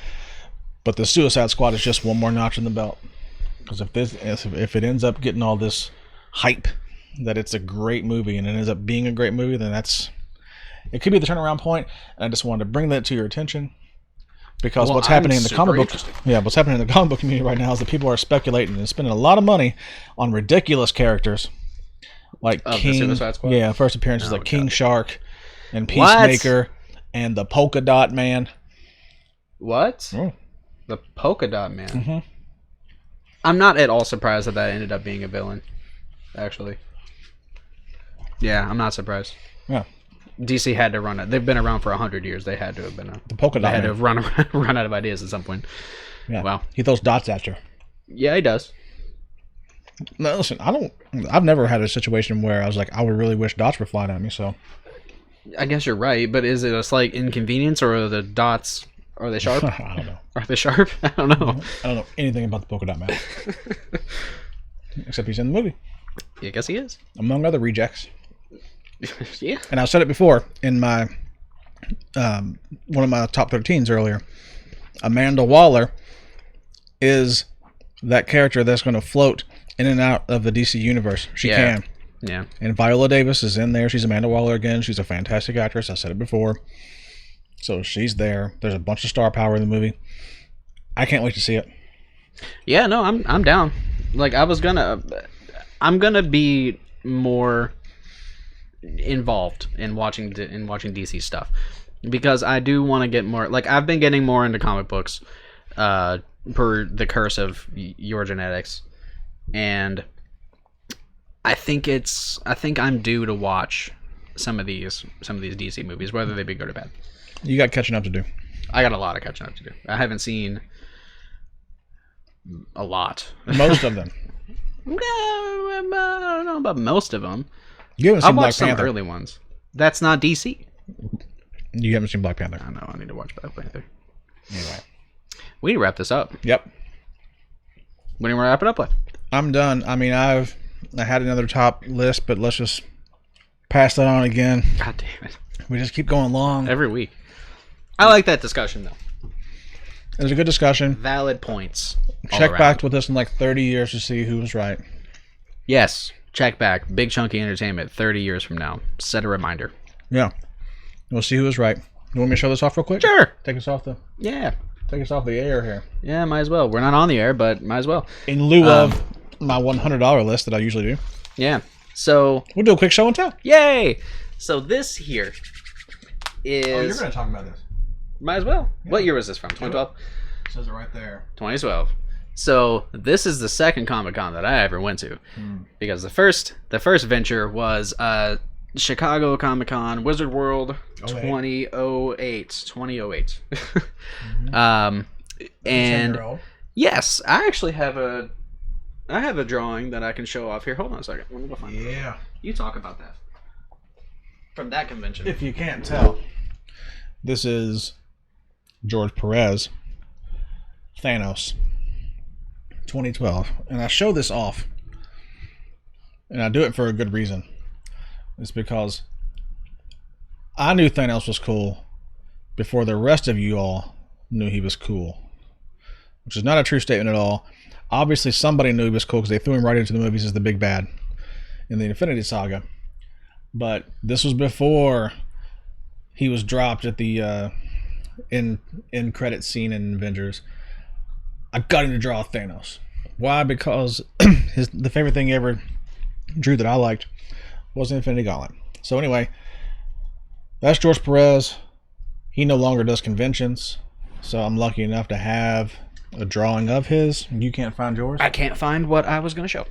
But the Suicide Squad is just one more notch in the belt. Because if it ends up getting all this hype that it's a great movie and it ends up being a great movie, then it could be the turnaround point. And I just wanted to bring that to your attention. Because what's happening in the comic book, what's happening in the comic book community right now is that people are speculating and spending a lot of money on ridiculous characters, like King. The Suicide Squad? Yeah, first appearances like King Shark and Peacemaker and the Polka Dot Man. What? Oh. The Polka Dot Man. Mm-hmm. I'm not at all surprised that ended up being a villain. Actually. Yeah, I'm not surprised. Yeah. DC had to run it. They've been around for 100 years. They had to have been. The polka They dot had to man. have run out of ideas at some point. Yeah. Wow. He throws dots at you. Yeah, he does. No, listen, I've never had a situation where I was like, I would really wish dots were flying at me. So I guess you're right, but is it a slight inconvenience, or are the dots, are they sharp? I don't know. Are they sharp? I don't know. I don't know anything about the polka dot man, except he's in the movie, I guess he is. among other rejects. Yeah. And I said it before in my one of my top 13s earlier. Amanda Waller is that character that's going to float in and out of the DC universe. She Yeah. can. Yeah. And Viola Davis is in there. She's Amanda Waller again. She's a fantastic actress. I said it before. So she's there. There's a bunch of star power in the movie. I can't wait to see it. Yeah, no, I'm down. Like I'm gonna be more involved in watching DC stuff, because I do want to get more. Like, I've been getting more into comic books, per the curse of your genetics, and I think I'm due to watch some of these DC movies, whether they be good or bad. You got catching up to do. I got a lot of catching up to do. I haven't seen a lot. Most of them. I don't know about most of them. You haven't I seen Black watched some Panther. early ones. That's not DC. You haven't seen Black Panther. I know. I need to watch Black Panther. Anyway. We need to wrap this up. Yep. What do you want to wrap it up with? I'm done. I mean, I had another top list, but let's just pass that on again. God damn it. We just keep going long. Every week. I like that discussion, though. It was a good discussion. Valid points. all Check around. back with us in like 30 years to see who was right. Yes. Check back. Big Chunky Entertainment 30 years from now. Set a reminder. Yeah. We'll see who was right. You want me to show this off real quick? Sure. Take us off the air here. Yeah, might as well. We're not on the air, but might as well. In lieu of my $100 list that I usually do. Yeah. So, We'll do a quick show and tell. yay! So this here is... to talk about this. Might as well. What year was this from? 2012? It says it right there. 2012. So this is the second Comic-Con that I ever went to, because the first venture was Chicago Comic-Con, Wizard World 2008. And yes, I actually have a drawing that I can show off here. Hold on a second. Let me go find it. Yeah. You talk about that. From that convention. If you can't tell, this is George Perez, Thanos, 2012. And I show this off, and I do it for a good reason. It's because I knew Thanos was cool before the rest of you all knew he was cool, which is not a true statement at all. Obviously, somebody knew he was cool because they threw him right into the movies as the big bad in the Infinity Saga. But this was before he was dropped at the in credit scene in Avengers. I got him to draw Thanos. Why? Because the favorite thing he ever drew that I liked was the Infinity Gauntlet. So anyway, that's George Perez. He no longer does conventions, so I'm lucky enough to have a drawing of his. You can't find yours? I can't find what I was going to show.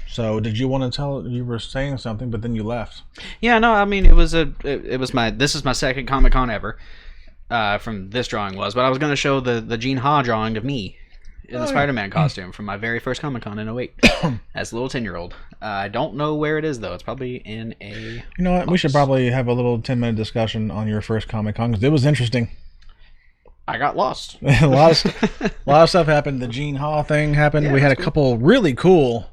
So did you want to tell? You were saying something, but then you left. Yeah, no, I mean, this is my second Comic-Con ever. From this drawing was, but I was going to show the Gene Ha drawing of me in the Spider-Man costume from my very first Comic-Con in 08 as a little 10-year-old. I don't know where it is, though. It's probably in a... You know what? We should probably have a little 10-minute discussion on your first Comic-Con, because it was interesting. I got lost. a lot of stuff happened. The Gene Ha thing happened. Yeah, We had a that's couple really cool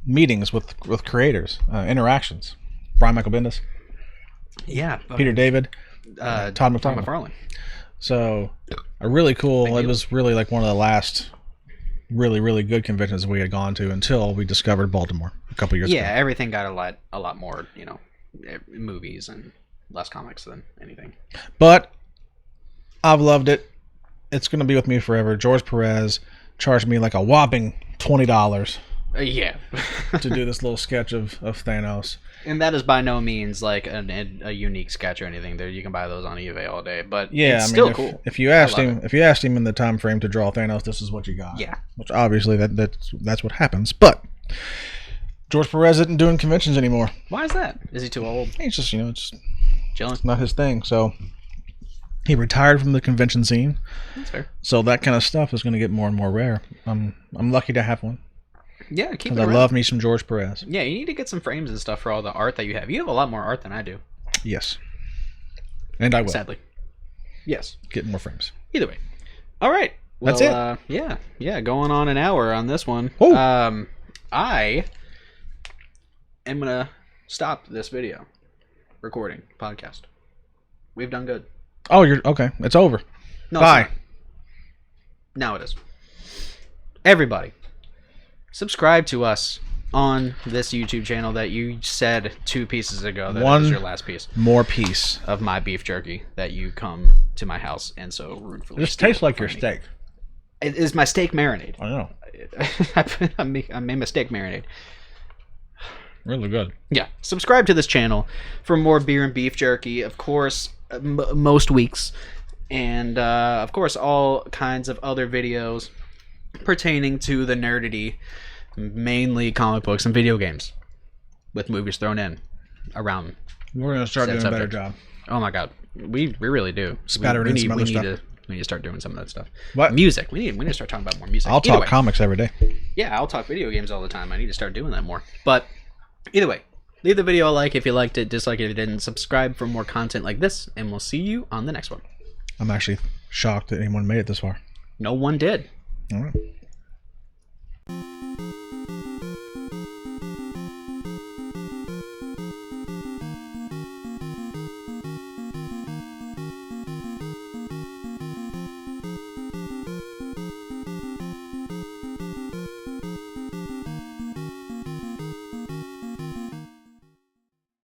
meetings with creators, interactions. Brian Michael Bendis, Yeah. Peter David, Todd McFarlane. McFarlane. So a really cool. Big It deal. was really like one of the last really, really good conventions we had gone to until we discovered Baltimore a couple years Yeah, ago. everything got a lot more, movies and less comics than anything. But I've loved it. It's going to be with me forever. George Perez charged me like a whopping $20 Yeah. to do this little sketch of Thanos. And that is by no means like a unique sketch or anything. There, you can buy those on eBay all day, but Yeah, it's I mean, still if, cool. If you asked love him, if you asked him in the time frame to draw Thanos, this is what you got. Yeah. Which obviously that's what happens. But George Perez isn't doing conventions anymore. Why is that? Is he too old? He's just, it's Chilling. not his thing. So he retired from the convention scene. That's fair. So that kind of stuff is going to get more and more rare. I'm lucky to have one. Yeah, keep it Because I around. love me some George Perez. Yeah, you need to get some frames and stuff for all the art that you have. You have a lot more art than I do. Yes. And I will. Sadly. Yes. Get more frames. Either way. All right. Well, That's it. Yeah. Going on an hour on this one. Ooh. I am gonna stop this video recording podcast. We've done good. Oh, you're okay. It's over. No, Bye. it's not. Now it is. Everybody, subscribe to us on this YouTube channel that you said 2 pieces ago that One was your last piece more piece of my beef jerky that you come to my house and so ruefully. This steal tastes like from your me. steak. It is my steak marinade. I know. I made my steak marinade. Really good. Yeah, subscribe to this channel for more beer and beef jerky, of course, most weeks, and of course all kinds of other videos pertaining to the nerdity, mainly comic books and video games, with movies thrown in around. We're gonna start Said doing a better subject. job. Oh my god, we really do. Spatter in some other stuff. We need to start doing some of that stuff. What? Music. We need to start talking about more music. I'll Either talk way. comics every day. Yeah, I'll talk video games all the time. I need to start doing that more. But either way, leave the video a like if you liked it, dislike it if you didn't, subscribe for more content like this, and we'll see you on the next one. I'm actually shocked that anyone made it this far. No one did. All right.